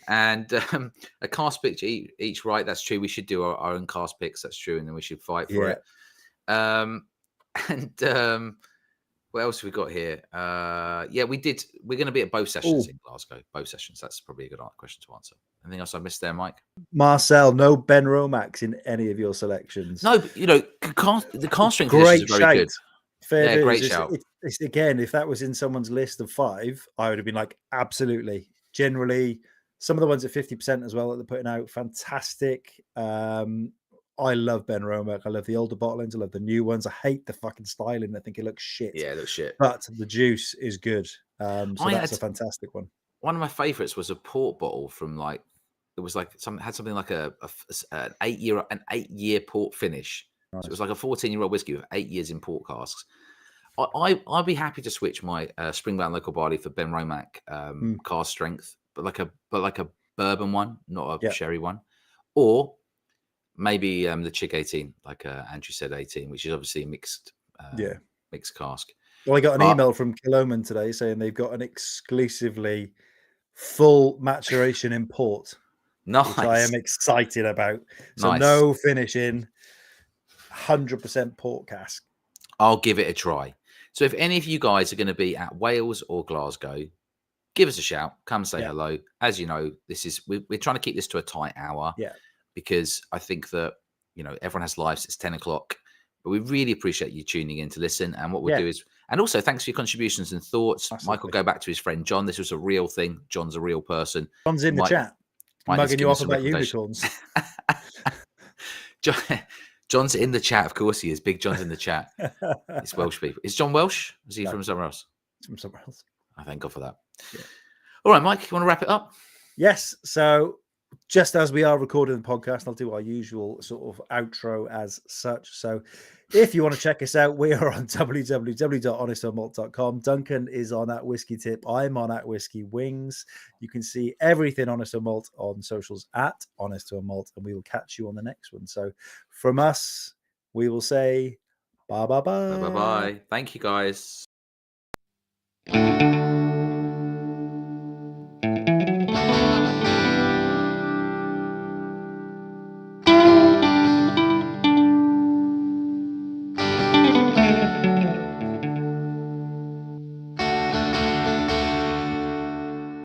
And a cast pick each, right? That's true. We should do our own cast picks. That's true. And then we should fight for it. What else have we got here? We're going to be at both sessions in Glasgow. Both sessions. That's probably a good question to answer. Anything else I missed there, Mike? Marcel, no Ben Romax in any of your selections. No, but, the cast strength is very good. Fair great shout. It's, again, if that was in someone's list of 5, I would have been like, absolutely. Generally, some of the ones at 50% as well that they're putting out, fantastic. I love Ben Romack. I love the older bottlings. I love the new ones. I hate the fucking styling. I think it looks shit. Yeah, it looks shit. But the juice is good. So that's a fantastic one. One of my favorites was a port bottle from had something like an 8-year port finish. Nice. So it was like a 14-year-old whiskey with 8 years in port casks. I'd be happy to switch my Springbound Local Barley for Ben Romack cask strength, but like a bourbon one, not a sherry one, or maybe the Chick 18, like Andrew said, 18, which is obviously a mixed cask. Well, I got an email from Kiloman today saying they've got an exclusively full maturation in port. Nice. Which I am excited about. So no finishing, 100% port cask. I'll give it a try. So if any of you guys are going to be at Wales or Glasgow, give us a shout. Come say hello. As you know, we're trying to keep this to a tight hour. Yeah. Because I think that, everyone has lives. It's 10 o'clock. But we really appreciate you tuning in to listen. And what we'll do is, and also thanks for your contributions and thoughts. Absolutely. Mike will go back to his friend John. This was a real thing. John's a real person. John's in the chat. Mugging you off about unicorns. John's in the chat. Of course he is. Big John's in the chat. It's Welsh people. Is John Welsh? Is he from somewhere else? He's from somewhere else. I thank God for that. Yeah. All right, Mike, you want to wrap it up? Yes. So just as we are recording the podcast, I'll do our usual sort of outro as such. So if you want to check us out, we are on www.honestomalt.com. Duncan is on at Whiskey Tip. I'm on at Whiskey Wings. You can see everything Honest to Malt on socials at Honest to Malt, and we will catch you on the next one. So from us, we will say bye bye bye. Bye bye bye. Thank you, guys.